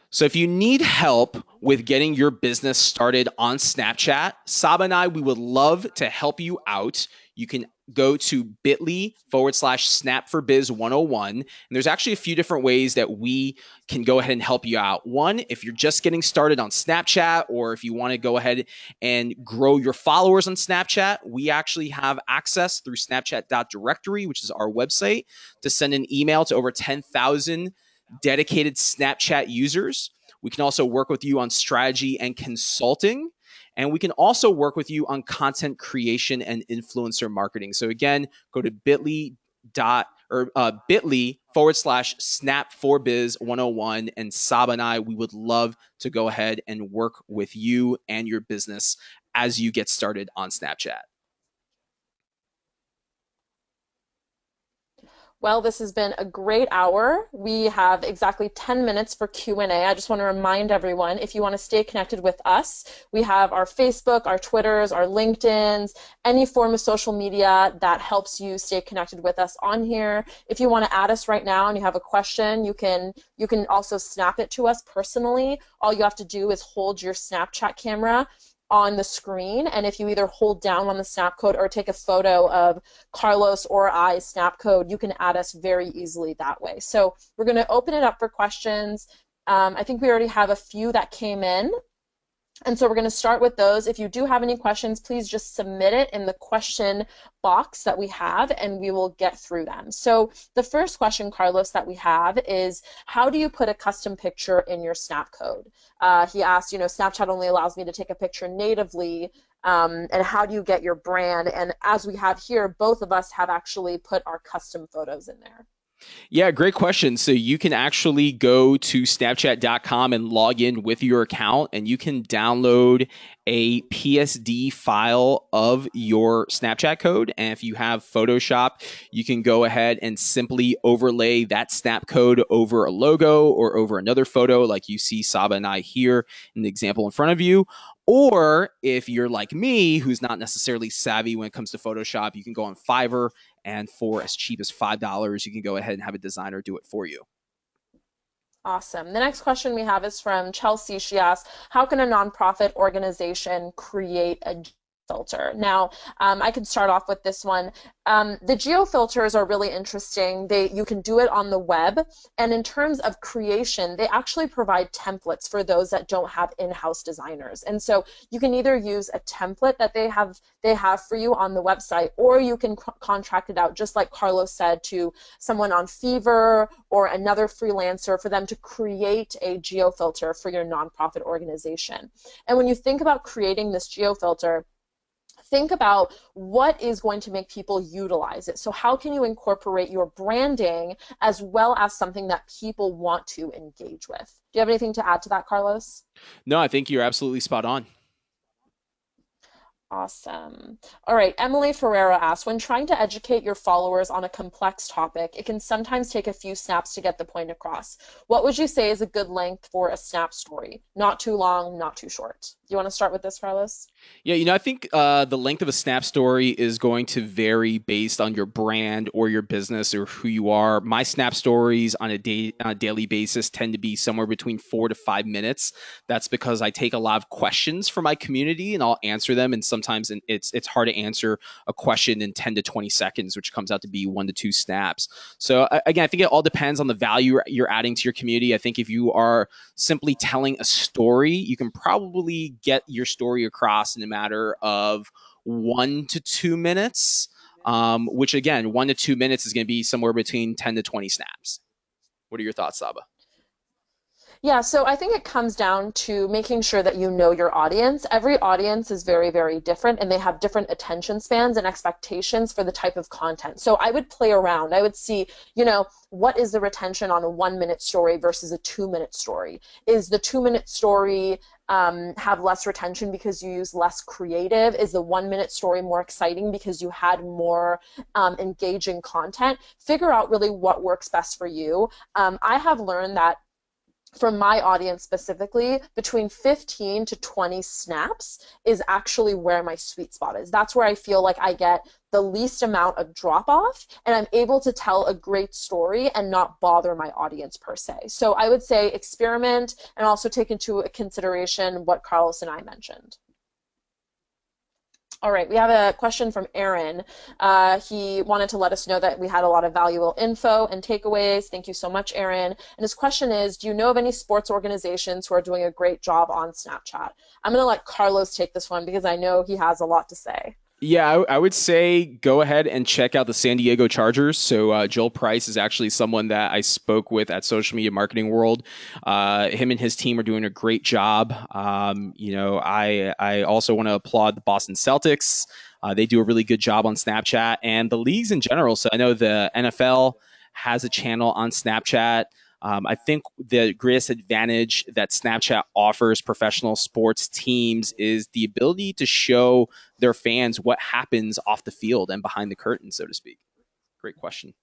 Speaker 2: So if you need help with getting your business started on Snapchat, Saba and I, we would love to help you out. You can go to bit.ly/snap4biz101. And there's actually a few different ways that we can go ahead and help you out. One, if you're just getting started on Snapchat, or if you want to go ahead and grow your followers on Snapchat, we actually have access through snapchat.directory, which is our website, to send an email to over 10,000 dedicated Snapchat users. We can also work with you on strategy and consulting. And we can also work with you on content creation and influencer marketing. So again, go to bit.ly/snap4biz101, and Saba and I, we would love to go ahead and work with you and your business as you get started on Snapchat.
Speaker 1: Well, this has been a great hour. We have exactly 10 minutes for Q&A. I just want to remind everyone, if you want to stay connected with us, we have our Facebook, our Twitters, our LinkedIns, any form of social media that helps you stay connected with us on here. If you want to add us right now and you have a question, you can also snap it to us personally. All you have to do is hold your Snapchat camera on the screen, and if you either hold down on the snap code or take a photo of Carlos or I's snap code, you can add us very easily that way. So we're going to open it up for questions. I think we already have a few that came in, and so we're going to start with those. If you do have any questions, please just submit it in the question box that we have, and we will get through them. So the first question, Carlos, that we have is, how do you put a custom picture in your snap code? He asked, Snapchat only allows me to take a picture natively, and how do you get your brand? And as we have here, both of us have actually put our custom photos in there.
Speaker 2: Yeah, great question. So you can actually go to snapchat.com and log in with your account, and you can download a PSD file of your Snapchat code. And if you have Photoshop, you can go ahead and simply overlay that snap code over a logo or over another photo, like you see Saba and I here in the example in front of you. Or if you're like me, who's not necessarily savvy when it comes to Photoshop, you can go on Fiverr, and for as cheap as $5, you can go ahead and have a designer do it for you.
Speaker 1: Awesome. The next question we have is from Chelsea. She asks, how can a nonprofit organization create a filter. Now, I can start off with this one. The geo filters are really interesting. You can do it on the web, and in terms of creation, they actually provide templates for those that don't have in-house designers. And so you can either use a template that they have for you on the website, or you can contract it out, just like Carlos said, to someone on Fiverr or another freelancer for them to create a geo filter for your nonprofit organization. And when you think about creating this geo filter, think about what is going to make people utilize it. So how can you incorporate your branding as well as something that people want to engage with? Do you have anything to add to that, Carlos?
Speaker 2: No, I think you're absolutely spot on.
Speaker 1: Awesome. All right, Emily Ferreira asks, when trying to educate your followers on a complex topic, it can sometimes take a few snaps to get the point across. What would you say is a good length for a snap story? Not too long, not too short. Do you want to start with this, Carlos?
Speaker 2: Yeah, I think the length of a snap story is going to vary based on your brand or your business or who you are. My snap stories on a daily basis tend to be somewhere between 4 to 5 minutes. That's because I take a lot of questions from my community and I'll answer them. And sometimes it's hard to answer a question in 10 to 20 seconds, which comes out to be 1 to 2 snaps. So again, I think it all depends on the value you're adding to your community. I think if you are simply telling a story, you can probably get your story across in a matter of 1 to 2 minutes. Which again, 1 to 2 minutes is going to be somewhere between 10 to 20 snaps. What are your thoughts, Saba?
Speaker 1: Yeah, so I think it comes down to making sure that you know your audience. Every audience is very, very different, and they have different attention spans and expectations for the type of content. So I would play around. I would see, what is the retention on a 1 minute story versus a 2 minute story? Is the 2 minute story have less retention because you use less creative? Is the 1 minute story more exciting because you had more engaging content? Figure out really what works best for you. I have learned that for my audience specifically, between 15 to 20 snaps is actually where my sweet spot is. That's where I feel like I get the least amount of drop off and I'm able to tell a great story and not bother my audience per se. So I would say experiment and also take into consideration what Carlos and I mentioned. All right, we have a question from Aaron. He wanted to let us know that we had a lot of valuable info and takeaways. Thank you so much, Aaron. And his question is, do you know of any sports organizations who are doing a great job on Snapchat? I'm going to let Carlos take this one because I know he has a lot to say.
Speaker 2: Yeah, I would say go ahead and check out the San Diego Chargers. So Joel Price is actually someone that I spoke with at Social Media Marketing World. Him and his team are doing a great job. I also want to applaud the Boston Celtics. They do a really good job on Snapchat and the leagues in general. So I know the NFL has a channel on Snapchat. I think the greatest advantage that Snapchat offers professional sports teams is the ability to show their fans what happens off the field and behind the curtain, so to speak. Great question.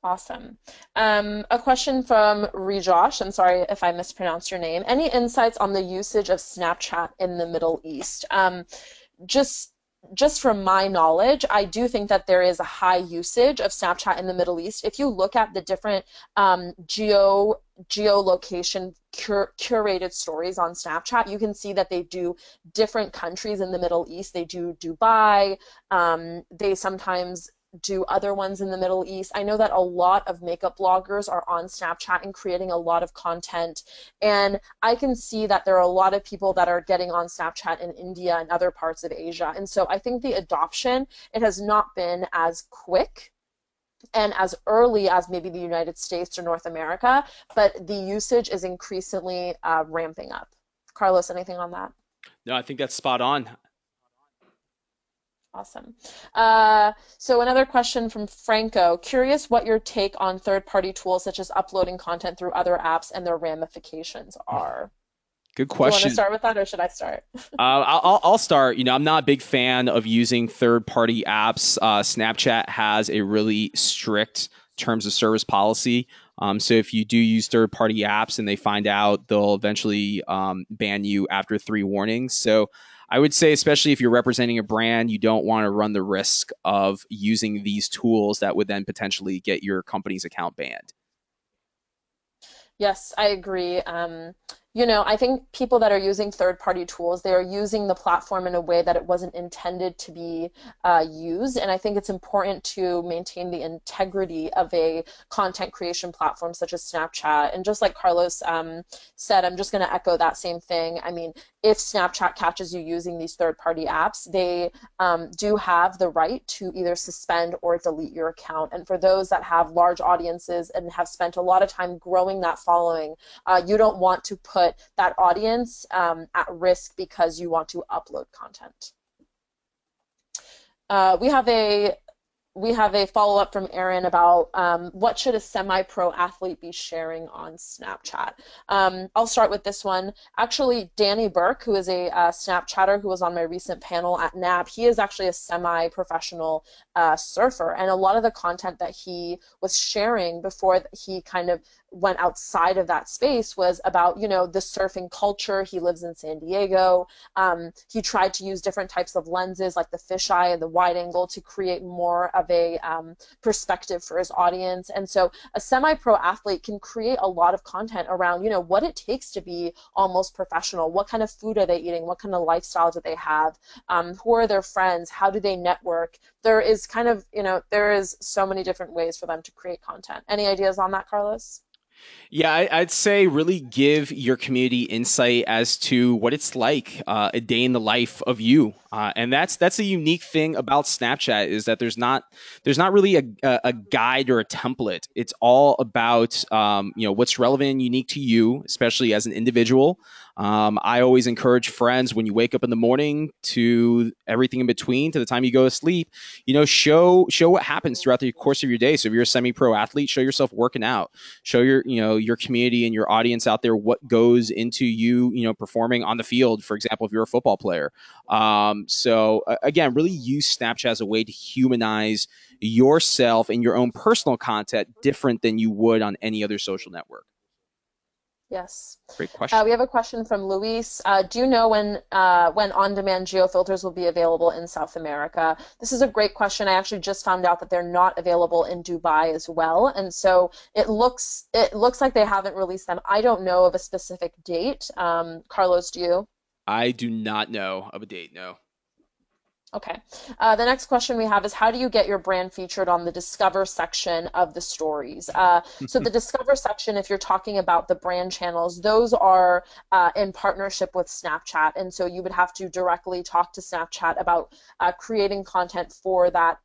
Speaker 1: Awesome. A question from Rejosh. I'm sorry if I mispronounced your name. Any insights on the usage of Snapchat in the Middle East? Just just from my knowledge, I do think that there is a high usage of Snapchat in the Middle East. If you look at the different geolocation curated stories on Snapchat, you can see that they do different countries in the Middle East. They do Dubai. They sometimes do other ones in the Middle East. I know that a lot of makeup bloggers are on Snapchat and creating a lot of content. And I can see that there are a lot of people that are getting on Snapchat in India and other parts of Asia. And so I think the adoption, it has not been as quick and as early as maybe the United States or North America, but the usage is increasingly ramping up. Carlos, anything on that?
Speaker 2: No, I think that's spot on.
Speaker 1: Awesome. So another question from Franco. Curious what your take on third-party tools such as uploading content through other apps and their ramifications are.
Speaker 2: Good
Speaker 1: Do you want to
Speaker 2: question.
Speaker 1: start with that or should I start?
Speaker 2: I'll start. I'm not a big fan of using third-party apps. Snapchat has a really strict terms of service policy. So if you do use third-party apps and they find out, they'll eventually ban you after 3 warnings. So I would say, especially if you're representing a brand, you don't want to run the risk of using these tools that would then potentially get your company's account banned.
Speaker 1: Yes, I agree. I think people that are using third-party tools, they are using the platform in a way that it wasn't intended to be used. And I think it's important to maintain the integrity of a content creation platform such as Snapchat. And just like Carlos said, I'm just going to echo that same thing. I mean, if Snapchat catches you using these third-party apps, they do have the right to either suspend or delete your account. And for those that have large audiences and have spent a lot of time growing that following, you don't want to put that audience at risk because you want to upload content. We have a follow-up from Aaron about what should a semi-pro athlete be sharing on Snapchat. I'll start with this one. Actually, Danny Burke, who is a Snapchatter who was on my recent panel at NAB, he is actually a semi-professional surfer, and a lot of the content that he was sharing before he kind of went outside of that space was about, the surfing culture. He lives in San Diego. He tried to use different types of lenses like the fisheye and the wide angle to create more of a perspective for his audience. And so a semi-pro athlete can create a lot of content around, what it takes to be almost professional. What kind of food are they eating? What kind of lifestyle do they have? Who are their friends? How do they network? There is there is so many different ways for them to create content. Any ideas on that, Carlos?
Speaker 2: Yeah, I'd say really give your community insight as to what it's like a day in the life of you, and that's a unique thing about Snapchat is that there's not really a guide or a template. It's all about what's relevant and unique to you, especially as an individual. I always encourage friends when you wake up in the morning to everything in between to the time you go to sleep. Show what happens throughout the course of your day. So if you're a semi-pro athlete, show yourself working out. Show your community and your audience out there what goes into you performing on the field. For example, if you're a football player. Again, really use Snapchat as a way to humanize yourself and your own personal content different than you would on any other social network.
Speaker 1: Yes.
Speaker 2: Great question.
Speaker 1: We have a question from Luis. Do you know when on-demand geo-filters will be available in South America? This is a great question. I actually just found out that they're not available in Dubai as well, and so it looks like they haven't released them. I don't know of a specific date. Carlos, do you?
Speaker 2: I do not know of a date. No.
Speaker 1: Okay. The next question we have is how do you get your brand featured on the Discover section of the stories? So the Discover section, if you're talking about the brand channels, those are in partnership with Snapchat. And so you would have to directly talk to Snapchat about creating content for that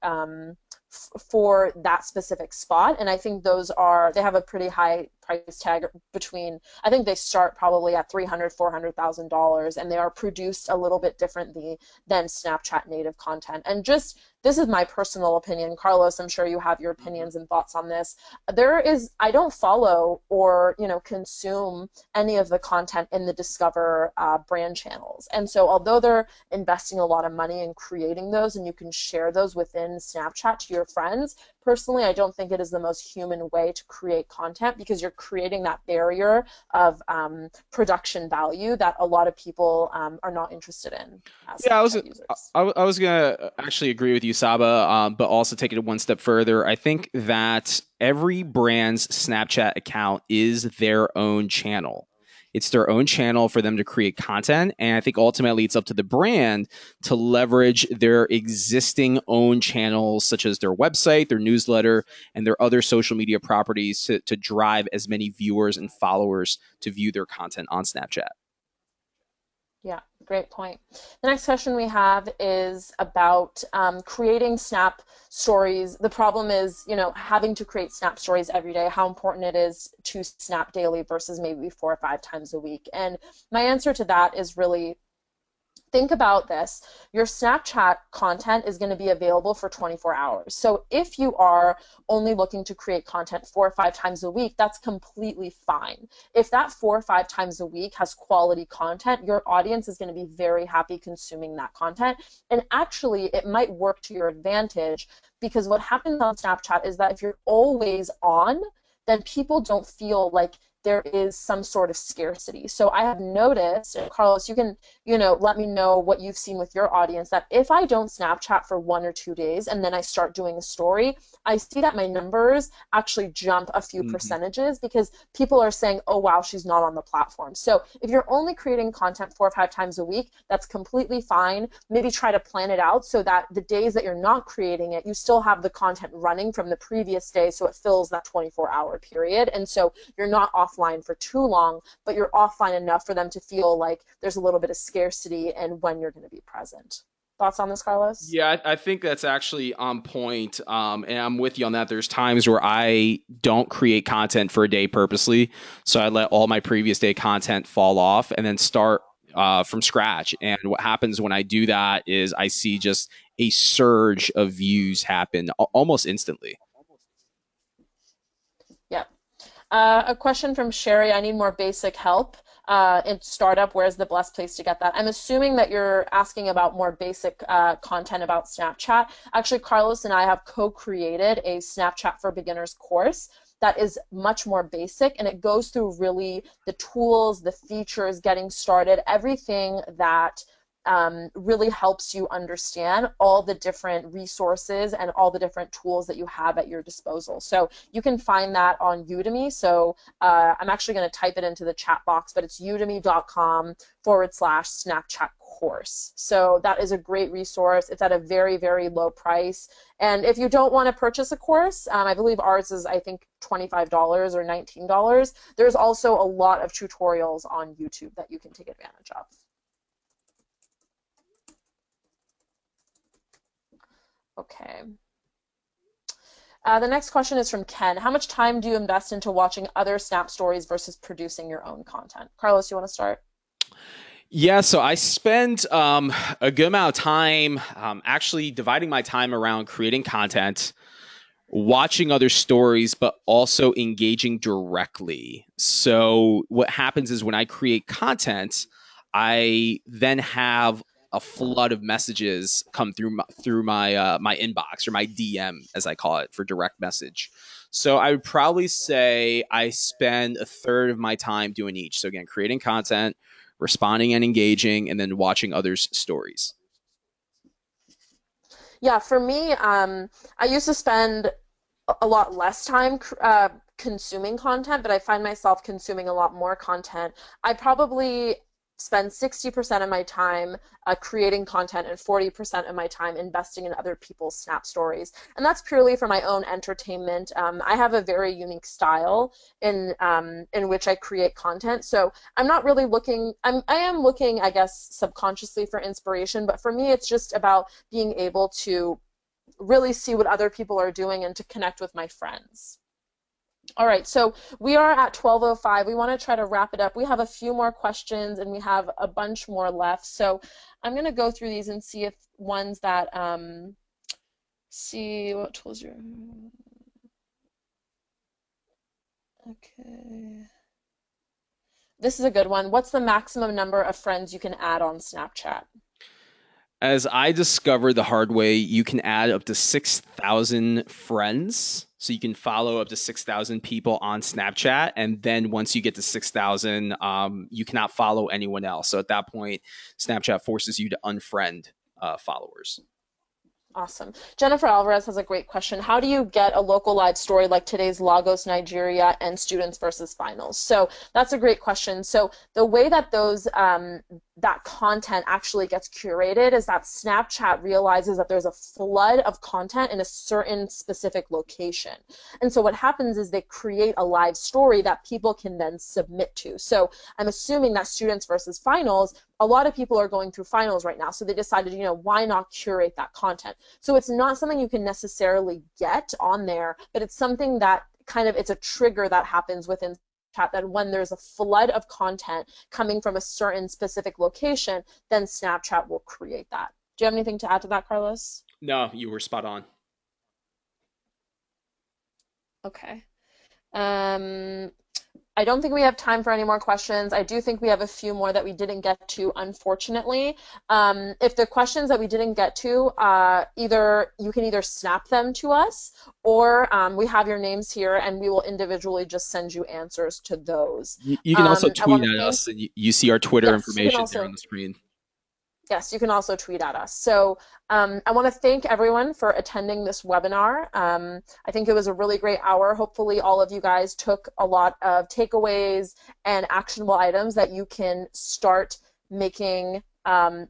Speaker 1: specific spot. And I think they have a pretty high price tag between, I think they start probably at $300,000, $400,000, and they are produced a little bit differently than Snapchat native content. And this is my personal opinion. Carlos, I'm sure you have your opinions and thoughts on this. I don't follow or, consume any of the content in the Discover brand channels. And so although they're investing a lot of money in creating those and you can share those within Snapchat to your friends, personally, I don't think it is the most human way to create content because you're creating that barrier of production value that a lot of people are not interested in as
Speaker 2: Yeah,
Speaker 1: Snapchat users.
Speaker 2: I was gonna actually agree with you, Saba, but also take it one step further. I think that every brand's Snapchat account is their own channel. It's their own channel for them to create content, and I think ultimately it's up to the brand to leverage their existing own channels, such as their website, their newsletter, and their other social media properties to drive as many viewers and followers to view their content on Snapchat.
Speaker 1: Yeah, great point. The next question we have is about creating Snap stories. The problem is, having to create Snap stories every day, how important it is to Snap daily versus maybe 4 or 5 times a week. And my answer to that is really think about this. Your Snapchat content is going to be available for 24 hours. So if you are only looking to create content 4 or 5 times a week, that's completely fine. If that 4 or 5 times a week has quality content, your audience is going to be very happy consuming that content. And actually, it might work to your advantage because what happens on Snapchat is that if you're always on, then people don't feel like there is some sort of scarcity. So I have noticed, and Carlos, you can, let me know what you've seen with your audience, that if I don't Snapchat for 1 or 2 days and then I start doing a story, I see that my numbers actually jump a few
Speaker 2: Mhm.
Speaker 1: percentages because people are saying, oh, wow, she's not on the platform. So if you're only creating content 4 or 5 times a week, that's completely fine. Maybe try to plan it out so that the days that you're not creating it, you still have the content running from the previous day so it fills that 24-hour period. And so you're not offline for too long, but you're offline enough for them to feel like there's a little bit of scarcity and when you're going to be present. Thoughts on this, Carlos?
Speaker 2: Yeah, I think that's actually on point. And I'm with you on that. There's times where I don't create content for a day purposely. So I let all my previous day content fall off and then start from scratch. And what happens when I do that is I see just a surge of views happen almost instantly.
Speaker 1: Yeah. A question from Sherry. I need more basic help in startup. Where's the best place to get that? I'm assuming that you're asking about more basic content about Snapchat. Actually, Carlos and I have co-created a Snapchat for Beginners course that is much more basic, and it goes through really the tools, the features, getting started, everything that really helps you understand all the different resources and all the different tools that you have at your disposal. So you can find that on Udemy. So I'm actually going to type it into the chat box, but it's udemy.com/Snapchat course. So that is a great resource. It's at a very, very low price. And if you don't want to purchase a course, I believe ours is, I think, $25 or $19. There's also a lot of tutorials on YouTube that you can take advantage of. Okay. The next question is from Ken. How much time do you invest into watching other Snap stories versus producing your own content? Carlos, you want to start?
Speaker 2: Yeah, so I spend a good amount of time actually dividing my time around creating content, watching other stories, but also engaging directly. So what happens is when I create content, I then have a flood of messages come through my inbox or my DM as I call it for direct message. So I would probably say I spend a third of my time doing each. So again, creating content, responding and engaging, and then watching others' stories.
Speaker 1: Yeah, for me, I used to spend a lot less time consuming content, but I find myself consuming a lot more content. I probably spend 60% of my time creating content and 40% of my time investing in other people's Snap stories. And that's purely for my own entertainment. I have a very unique style in which I create content. So I'm not really looking, I am looking, I guess, subconsciously for inspiration, but for me, it's just about being able to really see what other people are doing and to connect with my friends. All right, so we are at 12:05. We want to try to wrap it up. We have a few more questions and we have a bunch more left. So I'm going to go through these and see if ones that see what tools you're okay. This is a good one. What's the maximum number of friends you can add on Snapchat?
Speaker 2: As I discovered the hard way, you can add up to 6,000 friends. So you can follow up to 6,000 people on Snapchat. And then once you get to 6,000, you cannot follow anyone else. So at that point, Snapchat forces you to unfriend followers.
Speaker 1: Awesome. Jennifer Alvarez has a great question. How do you get a local live story like today's Lagos, Nigeria, and students versus finals? So that's a great question. So the way that those that content actually gets curated is that Snapchat realizes that there's a flood of content in a certain specific location. And so what happens is they create a live story that people can then submit to. So I'm assuming that students versus finals, a lot of people are going through finals right now. So they decided, why not curate that content? So it's not something you can necessarily get on there, but it's something that it's a trigger that happens within chat that when there's a flood of content coming from a certain specific location, then Snapchat will create that. Do you have anything to add to that, Carlos?
Speaker 2: No, you were spot on.
Speaker 1: Okay. Um, I don't think we have time for any more questions. I do think we have a few more that we didn't get to, unfortunately. If the questions that we didn't get to, either you can either snap them to us, or we have your names here, and we will individually just send you answers to those.
Speaker 2: You can also
Speaker 1: I want
Speaker 2: tweet
Speaker 1: to
Speaker 2: at
Speaker 1: thank,
Speaker 2: us, and you see our Twitter
Speaker 1: yes, you can
Speaker 2: information there on
Speaker 1: also
Speaker 2: the screen.
Speaker 1: Yes, you can also tweet at us. So I want to thank everyone for attending this webinar. I think it was a really great hour. Hopefully, all of you guys took a lot of takeaways and actionable items that you can start making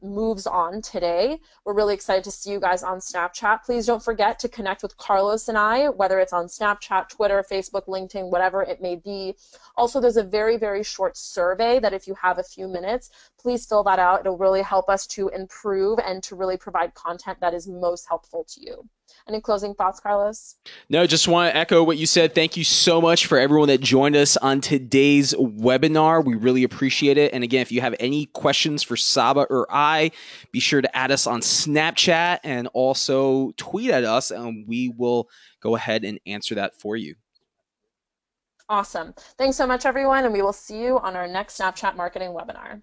Speaker 1: moves on today. We're really excited to see you guys on Snapchat. Please don't forget to connect with Carlos and I, whether it's on Snapchat, Twitter, Facebook, LinkedIn, whatever it may be. Also, there's a very, very short survey that if you have a few minutes, please fill that out. It'll really help us to improve and to really provide content that is most helpful to you. Any closing thoughts, Carlos?
Speaker 2: No, just want to echo what you said. Thank you so much for everyone that joined us on today's webinar. We really appreciate it. And again, if you have any questions for Saba or I, be sure to add us on Snapchat and also tweet at us, and we will go ahead and answer that for you.
Speaker 1: Awesome. Thanks so much, everyone, and we will see you on our next Snapchat marketing webinar.